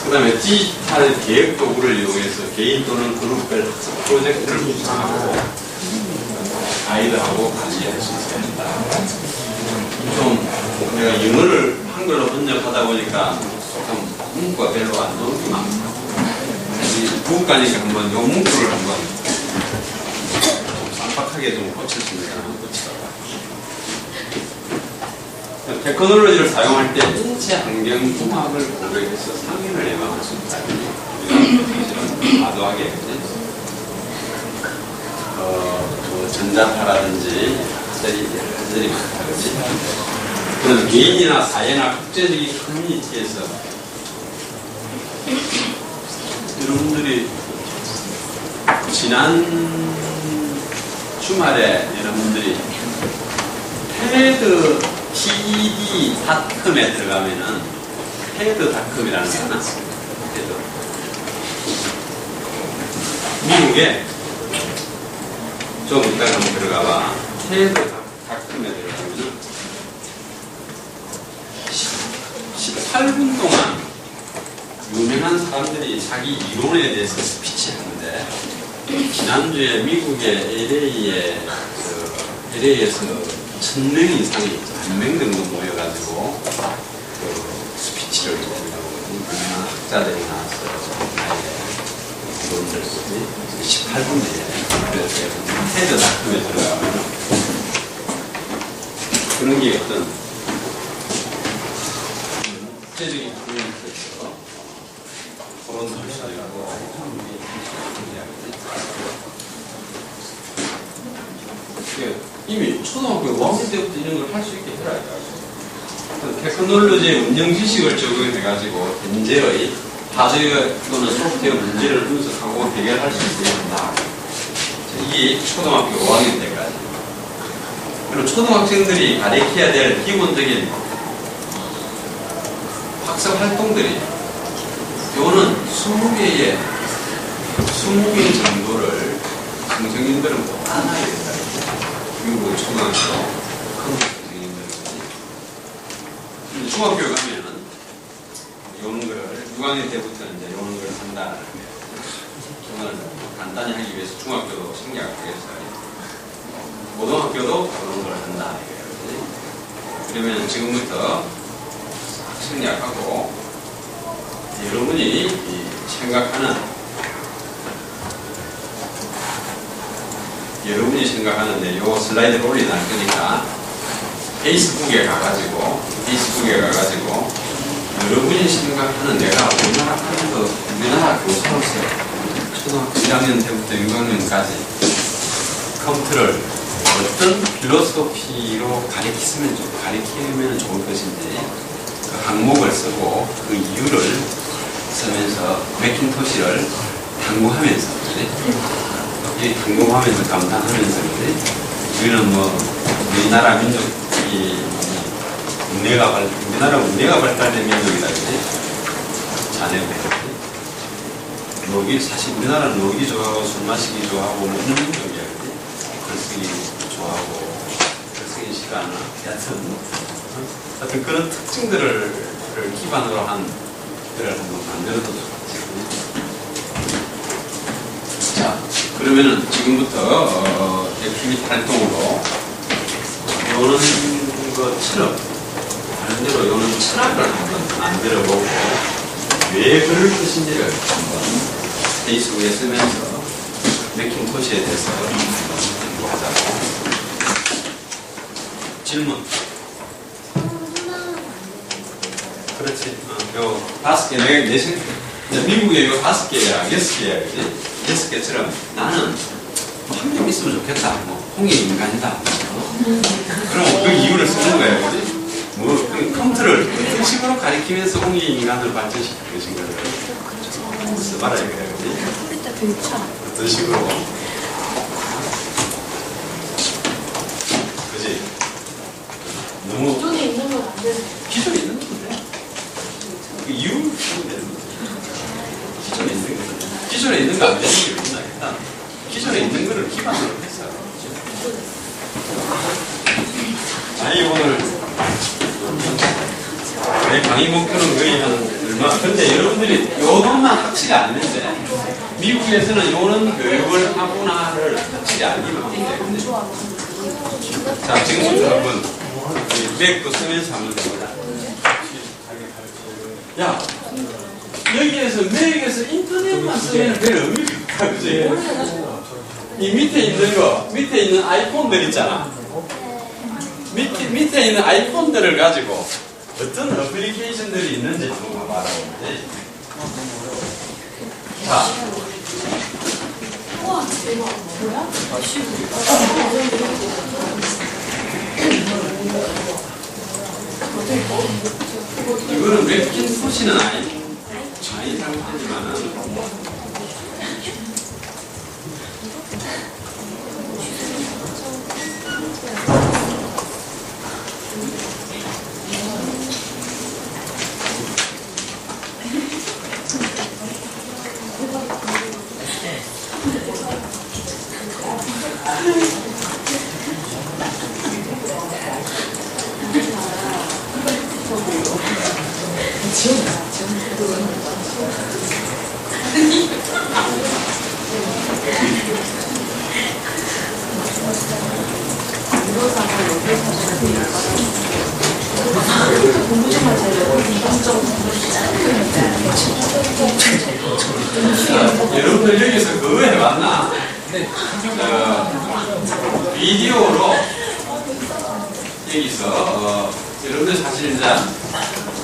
그 다음에 디지털 계획 도구를 이용해서 개인 또는 그룹별 학습 프로젝트를 구상하고 가이드하고 관리할 수 있어야 된다. 좀 내가 영어를 한글로 번역하다 보니까 조금 문구가 별로 안 좋은 게 많다. 부국 가니까 한번 요 문구를 한번 좀 쌈박하게 좀 고칠 수 있는 사람 한번 고치다가. 테크놀로지를 사용할 때 인체 환경 융합을 고려해서 상인을 예방할 수 있다. 사실은 과도하게 전자파라든지 하들이 많다, 그렇지? 그런 개인이나 사회나 국제적인 커뮤니티에서 여러분들이 지난 주말에 여러분들이 TED TED.com에 들어가면은 TED.com이라는 거 하나 TED. 미국에 좀 이따가 한번 들어가봐. TED.com에 들어가면은 18분 동안 유명한 사람들이 자기 이론에 대해서 스피치하는데 지난주에 미국의 LA에서 1000명 이상이 1000명 정도 모여가지고 그 스피치를 유명한 학자들이 나왔어요. 이론들 18분에 그래서 TED.com에 들어가면 그런 게 어떤 국제적인 분위기에서 토론을 할 수 있고 이미 초등학교 5학년 때부터 이런 걸 할 수 있게 해라. 테크놀로지의 운영 지식을 적용해가지고 현재의 하드웨어 또는 소프트웨어 문제를 분석하고 해결할 수 있게 한다. 이게 초등학교 5학년 때까지. 그리고 초등학생들이 가르쳐야 될 기본적인 학습 활동들이 요거는 20개 정도를 선생님들은 꼭 알아야 된다. 미국 초등학교 선생님들은 중학교 가면은 요런 거를 6학년 때부터 이제 요런 걸 한다는 거예요. 오늘 간단히 하기 위해서 중학교도 생략하겠어요. 고등학교도 요런 걸 한다 이거예요. 그러면 지금부터 생략하고 여러분이 생각하는데 요 슬라이드를 올려놓을 거니까 페이스북에 가가지고 여러분이 생각하는 내가 우리나라 교사로서 초등학교 1학년 때부터 6학년까지 컴퓨터를 어떤 필로소피로 가리키면 좋을 것인지 그 항목을 쓰고 그 이유를 쓰면서 매킨토시를 탐구하면서 이 탐구하면서 감탄하면서 우리는 뭐 우리나라 민족이 우리나라 문화가 발달된 민족이다 그지? 자네가 사실 우리나라는 놀기 좋아하고 술 마시기 좋아하고 먹는 민족이야 그지? 글 쓰기 좋아하고 글 쓰기 싫어하나 하여튼 그런 특징들을 기반으로 한 글을 한번 만들어도 좋겠지. 자, 그러면은 지금부터 액티비티 활동으로 요런 것처럼 다른 대로 요런 철학을 한번 만들어보고 왜 글을 쓰신지를 한번 페이스북에 쓰면서 매킹토시에 대해서 공부하자고. 질문. 그렇지. 요 5개, 미국에 요 5개야, 6개야, 그지? 6개처럼 나는 한 명 있으면 좋겠다. 홍익 인간이다. 그럼 그 이유를 쓰는 거야, 그지? 그 컴퓨터를 어떤 식으로 가리키면서 홍익 인간을 발전시킬 것인가를 써봐라, 이거야, 그지? 어떤 식으로. 그지? 너무. 기존에 있는 건 안 되는 기존에 있는 건데. 그 이유를 쓰면 되는 거지. 기존에 있는 거 안 되는 게 없나, 일단. 기존에 있는 거를 기반으로 했어요. 아니, 오늘 내 강의 목표는 거의 한 얼마. 근데 여러분들이 요것만 확실히 아는데, 미국에서는 요런 교육을 하구나를 확실히 알기만 합니다. 자, 지금부터 한번 맥도 쓰면서 한번 해보자. 야, 여기에서 맥에서 인터넷만 쓰면 별 의미가 없다, 그지? 이 밑에 있는 아이콘들 있잖아. 밑에 있는 아이콘들을 가지고 어떤 어플리케이션들이 있는지 한번 봐봐라. 자. 우와, 대박. 뭐야? 이거는 매킨토시는 아니 잘못되지만은 여러분들 여기서 그거 해봤나? 비디오로 여기서 여러분들 사실 이제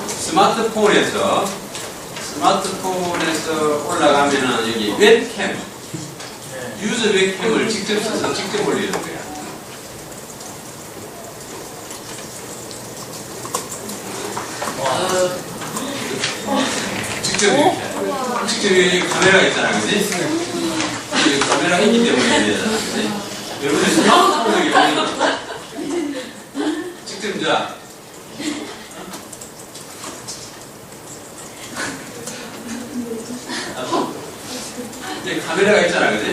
스마트폰에서 올라가면은 여기 웹캠, 유저 웹캠을 직접 써서 직접 올리는 거야. 직접 여기 카메라가 있잖아, 그지? 여기 카메라가 있기 때문에 해야 되잖아, 그지? 여러분들 스마트폰을 보면 직접 이제 카메라가 있잖아, 그지?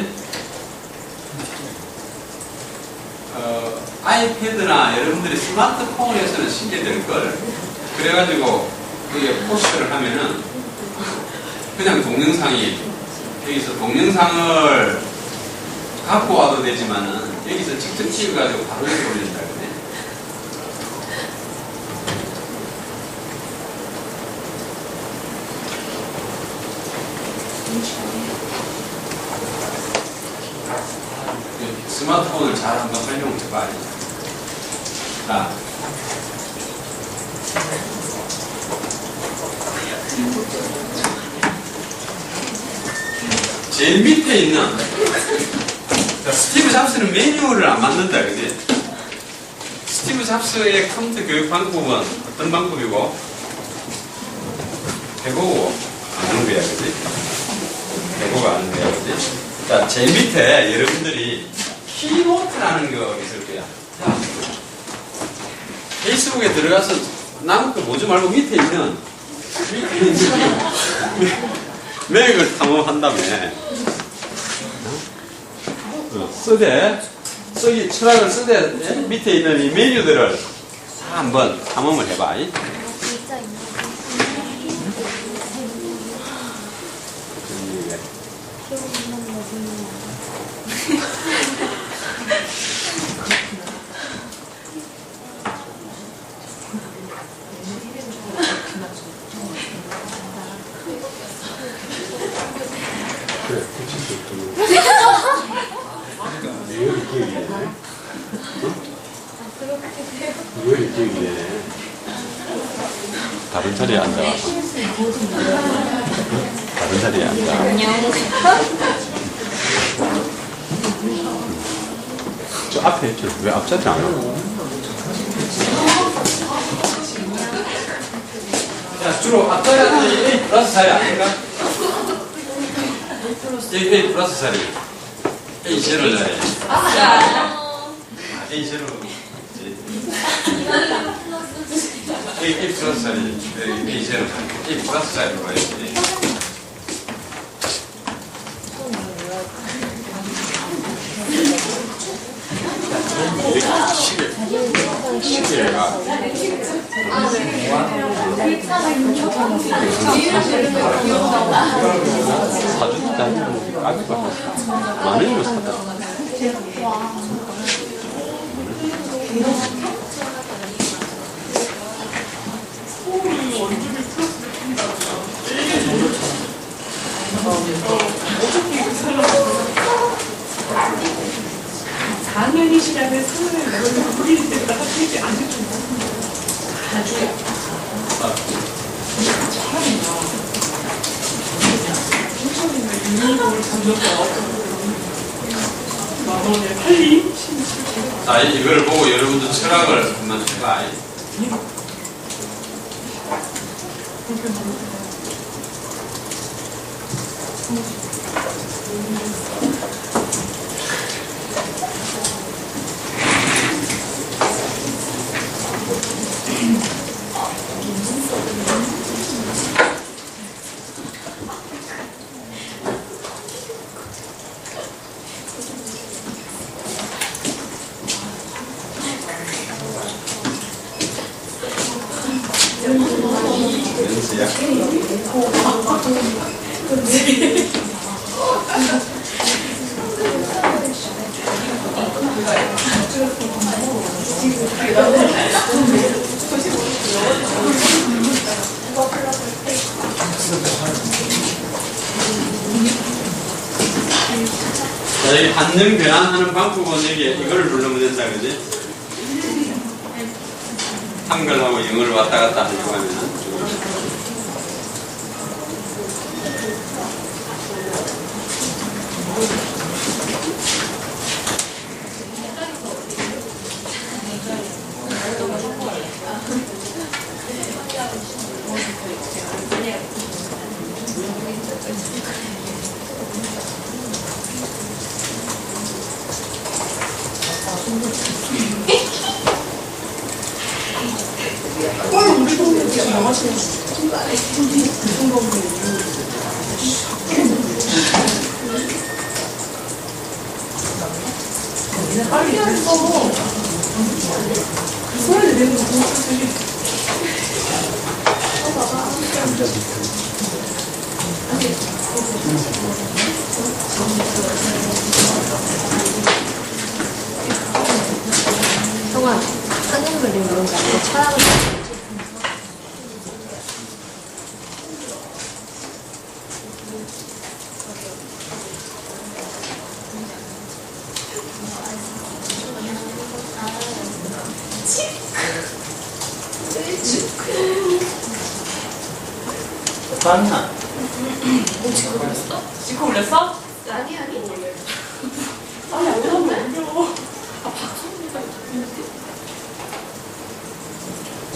아이패드나 여러분들이 스마트폰에서는 쉽게 될 걸. 그래가지고 이게 포스트를 하면은 그냥 동영상이 여기서 동영상을 갖고 와도 되지만은 여기서 직접 찍어가지고 바로 이렇게 올린다, 그래. 스마트폰을 잘 한번 설명을 해봐야 돼. 자. 제일 밑에 있는 스티브 잡스는 매뉴얼을 안 만든다, 그지? 스티브 잡스의 컴퓨터 교육 방법은 어떤 방법이고? 해보고 아는 거야, 그지? 해보고 아는 거야, 그지? 자, 제일 밑에 여러분들이 키노트라는 거 있을 거야. 자, 페이스북에 들어가서 남은 거 보지 말고 밑에 있는 맥을 탐험한 다음에 쓰기 철학을 쓰되 밑에 있는 이 메뉴들을 다 한번 탐험을 해봐. 그래, 왜 기억이네. 다른 자리에 앉아. 다른 자리에 앉아. 저 앞에 있죠. 왜 앞자리 안 와? 자, 주로 앞자리는 A 플러스 자리 아닌가? A 플러스 자리. A 제로 자리. A 제로. A 플러스 자리. A 제로 자리. A 플러스 자리로 가야지. 시계가 사준다 했는데 아직 만 원이면 샀다. 작년이시라면 스물을 우리 때보다 하필이 안 해준다. 아주야. 잘한다. 천천히는 유니폼을 던져서 만원에 팔리? 자, 이걸 보고 여러분들 철학을 한번 해봐. 시작. 자, 여기 반능 변환하는 방법은 여기 이거를 누르면 된다, 그지? 한글하고 영어를 왔다 갔다 하려고 하면은. 우리 동네 영화실 빨리 했어. 그거를 내는 거 형아, 한영 그림 이런 거 아니고 차라고 빵이야. 지금 올렸어? 아니. 아니 안 올려.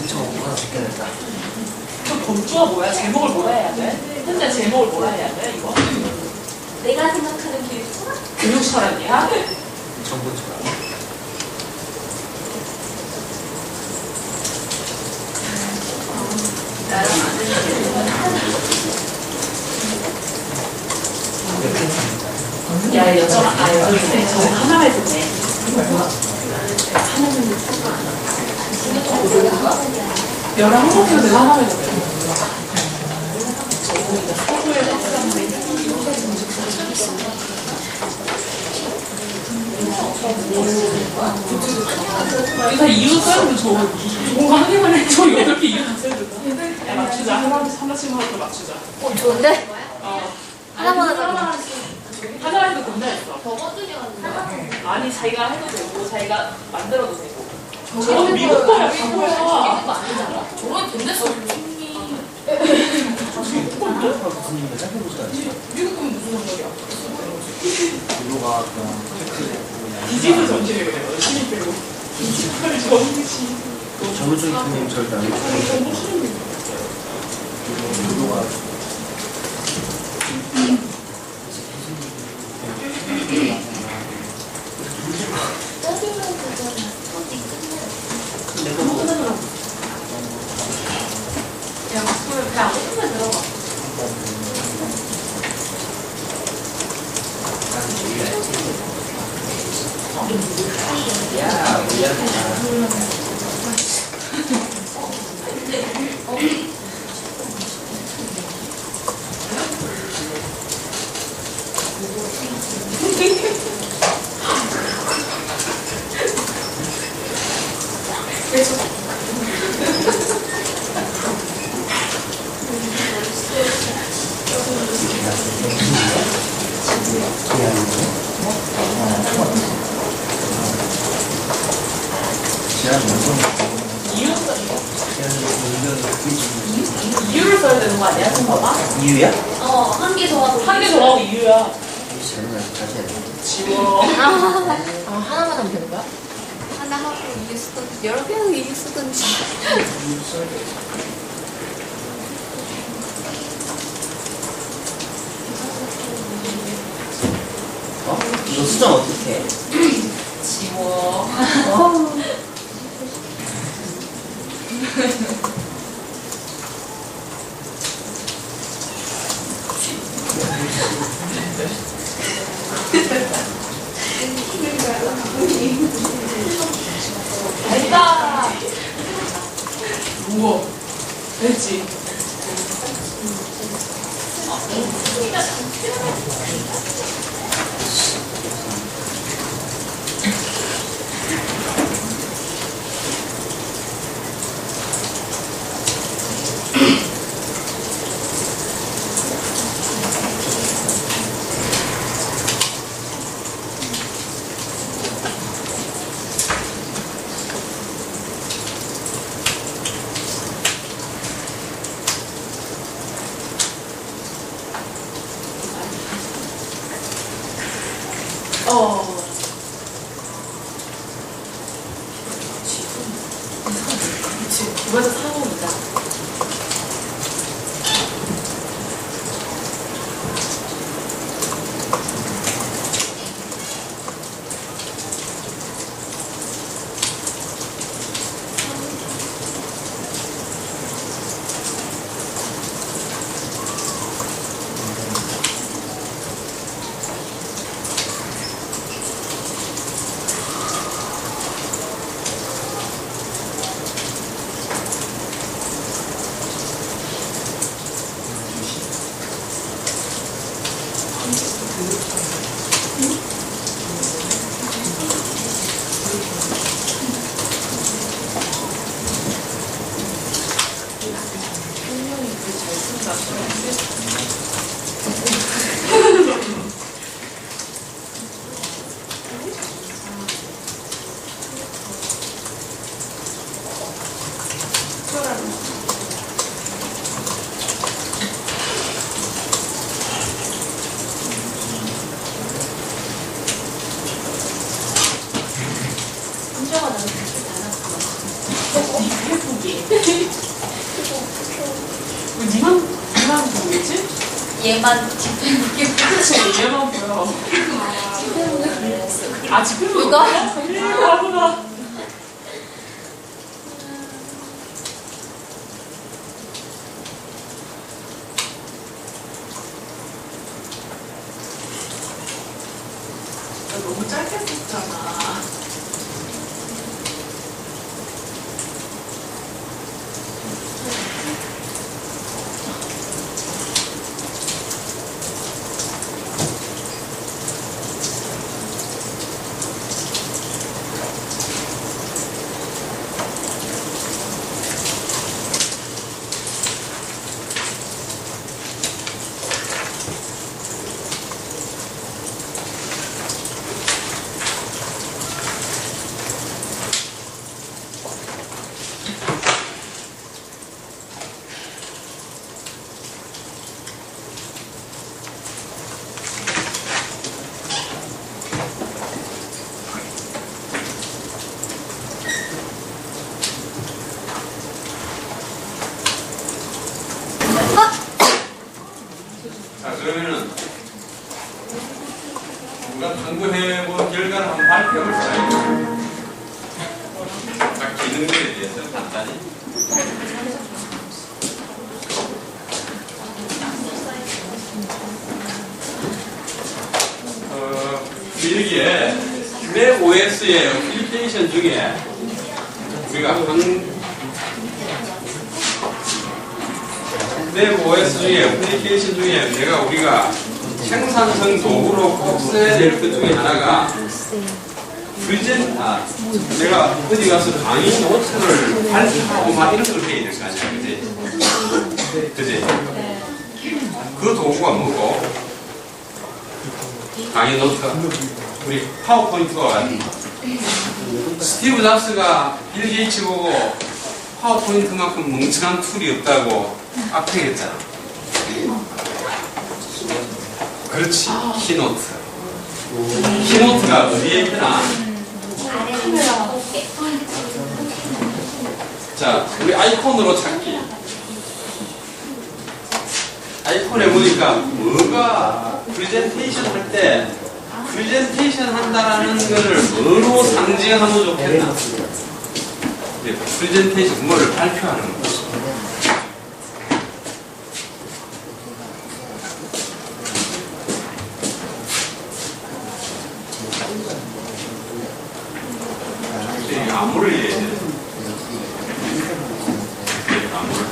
저거 뭐가 죽겠다. 그 범주가 뭐야? 제목을 뭐라 해야 돼? 현재 제목을 뭐라 해야 돼? 이거? 내가 생각하는 길수가 교육 철학이야? 정보처럼. 야, 여쭤봐. 아, 여쭤봐. 저거 하나 해도 돼. 열한 번이면 내가 하나 해도 돼. 이거 이유 써야지 좋은 거 하기만 해. 저 8개 이유 다 써야 된다. 야, 맞추자. 하나씩만 하고 맞추자. 좋은데? 하나만 하자. 하나 해도 된다 했어. 저번 주에 왔는데. 아니, 자기가 해도 되고, 자기가 만들어도 되고. 저건 미국 거야, 바보야. 저건 돈 냈어. 무슨 일인가 생각해보지도 않지. 미국 거면 무슨 상관이야? 이거가 그냥 디지털 전시회 그래. 열심히 빼고. 디지털 전시. 정우주의 교수님 절대 안 해주세요. 이거가 내가 뭐 야, 그냥 조금만 들어봐. 야, 미안하다. 이유를 써야 되는 거 아니야? 좀 봐봐. 이유야? 한 개 더 하고. 한 개 더 하고 이유야. 잘못 다시 해야 돼. 지워. 하나만 하면 되는 거야? 하나 하고 이길 수든지 여러 개 하고 이길 수든지. 이거 수정 어떻게 해? 지워. 됐다. 우와. 됐지. 지금 집에서 사봅니다. 혼자가 나는 그렇게 안 예쁘게. 니만 보이지? 얘만 뒷편이 그치, 얘만 보여. 아, 지금 이거? 아구나. 너무 짧게 썼잖아. 자, 그러면은 우리가 탐구해본 결과를 한번 발표해볼까요? 각 기능들에 대해서 간단히. 여기에 맥OS의 애플리케이션 중에 우리가 맥OS 중에 애플리케이션 중에 우리가 생산성 도구로 꼭 써야 될 것 중에 하나가 내가 어디 가서 강의 노트를 발표하고 막 이런 걸 해야 될 거 아니야, 그지? 그지? 그 도구가 뭐고? 강의 노트, 우리 파워포인트가 같은 스티브 잡스가 빌 게이츠 보고 파워포인트만큼 멍청한 툴이 없다고 악평했잖아. 그렇지, 키노트. 키노트가 어디에 있나? 자, 우리 아이콘으로 찾기. 아이콘에 보니까 뭐가 프레젠테이션 할 때 프레젠테이션 한다라는 거를 뭐로 상징하면 좋겠나? 프레젠테이션 뭐를 발표하는 거. 암호를 이해해야 돼. 암호를.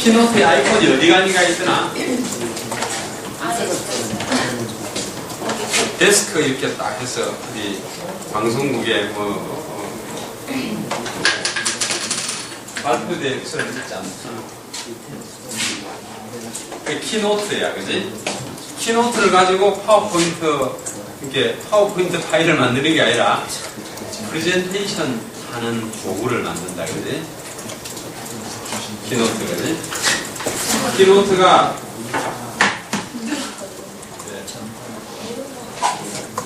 키노트의 아이콘이 어디 가니가 있더나? 데스크 이렇게 딱 해서 어디 방송국에 발표대처럼 있지 않나? 그게 키노트야, 그지? 키노트를 가지고 이렇게 파워포인트 파일을 만드는 게 아니라 프레젠테이션 하는 도구를 만든다, 그지? 키노트, 그지? 키노트가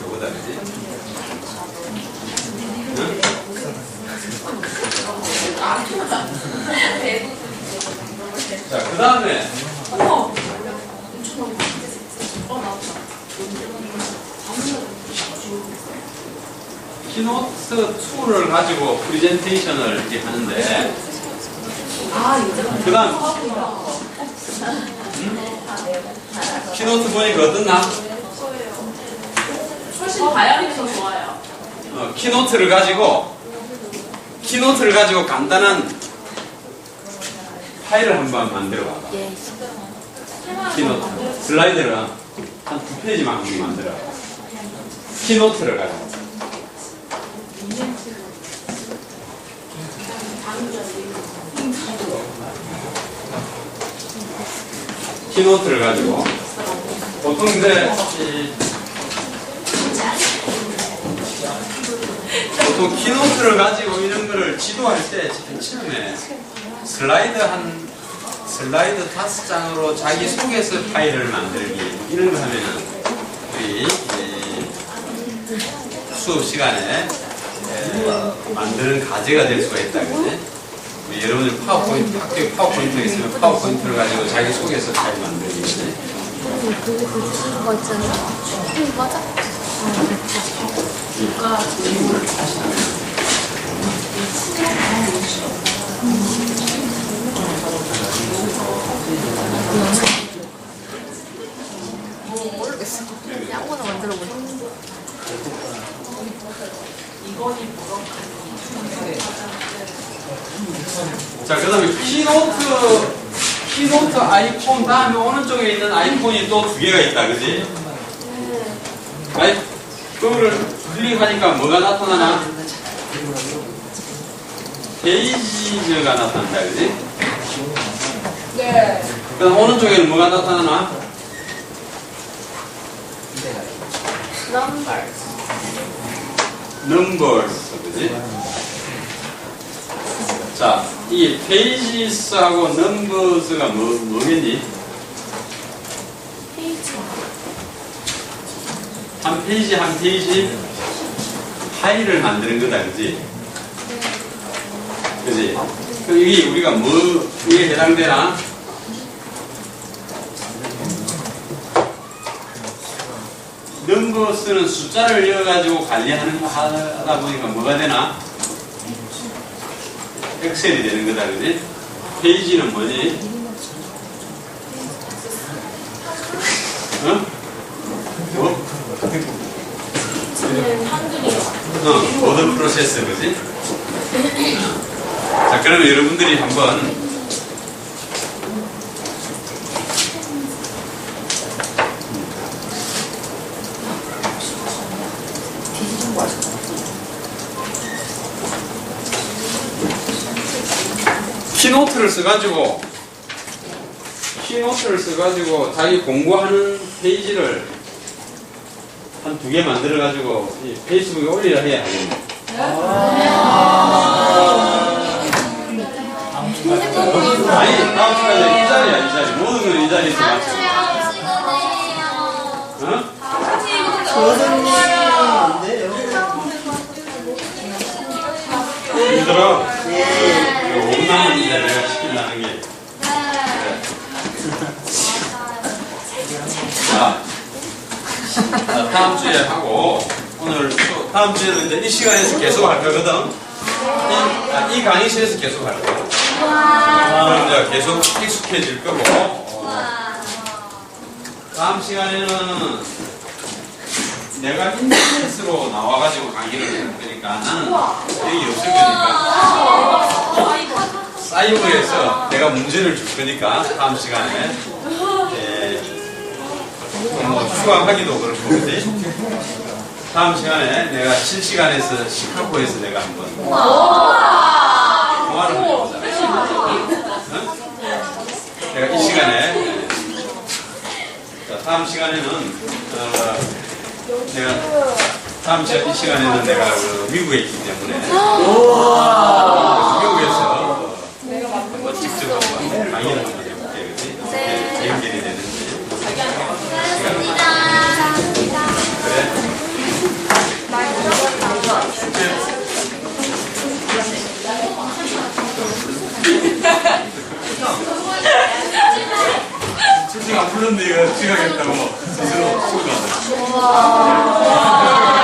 요거다, 그지? 그 다음에 어머. 키노트 2를 가지고 프레젠테이션을 이렇게 하는데 그 다음 키노트 보니까 어떻나? 훨씬 다양해서 좋아요. 키노트를 가지고 간단한 파일을 한번 만들어 봐봐. 예. 키노트 슬라이드를 한 2페이지만 만들어. 키노트를 가지고. 키노트를 가지고 보통 이제 보통 키노트를 가지고 이런 거를 지도할 때 제일 처음에 슬라이드 5장으로 자기 소개서 파일을 만들기 이런 거 하면은 우리 수업 시간에 만드는 과제가 될 수가 있다 그지? 우리 여러분들 파워포인트 학교에 파워포인트가 있으면 파워포인트를 가지고 자기 소개서 파일 만들기 그지? 그거 있잖아. 응, 맞아. 친구를 다시 하면 모르겠어. 아무거나 만들어보자. 자, 그 다음에 키노트 아이콘 다음에 오른쪽에 있는 아이콘이 또 2개가 있다, 그지? 그거를 클릭하니까 뭐가 나타나나? 페이지가 나타난다, 그지? 네. 그 다음 오른쪽에는 뭐가 나타나나? 넘버스, 그지? 자, 이 페이지스하고 넘버스가 뭐겠니? 페이지. 한 페이지 한 페이지 파일을 만드는 거다, 그지? 그지? 그럼 이게 우리가 뭐에 해당되나? 넘버스는 숫자를 이어가지고 관리하는 거 하다 보니까 뭐가 되나? 엑셀이 되는 거다, 그지? 페이지는 뭐지? 어? 뭐? 모든 프로세스, 그지? 자, 그러면 여러분들이 한번 키노트를 써가지고 자기 공부하는 페이지를 한 2개 만들어가지고 이 페이스북에 올리려 해야 하겠네. 아니, 다음 시간에 이 자리. 모든 건 이 자리에서 맞춰. 어? 힘들어? 오나는 이제 내가 시킨다는 게. 자, 다음 주에 하고, 오늘 또 다음 주에는 이제 이 시간에서 계속 할 거거든. 이 강의실에서 계속 할 거야. 그럼 이제 계속 익숙해질 거고. 다음 시간에는 내가 인터넷으로 나와가지고 강의를 할 거니까 나는 여기 없을 거니까 사이버에서 내가 문제를 줄 거니까 다음 시간에 뭐 수강하기도 그렇고 그지? 다음 시간에 내가 실시간에서 시카고에서 내가 한번 통화를 해보자. 응? 내가 이 시간에 자, 다음 시간에는 내가 이 시간에는 내가 미국에 있기 때문에 미국에서 직접 한번 강의를 한번 해볼게, 그지? 어떻게 연결이 되는지. 그래. 안 풀렸는데 이거 지각했다고 스스로 소개하더라. 우와.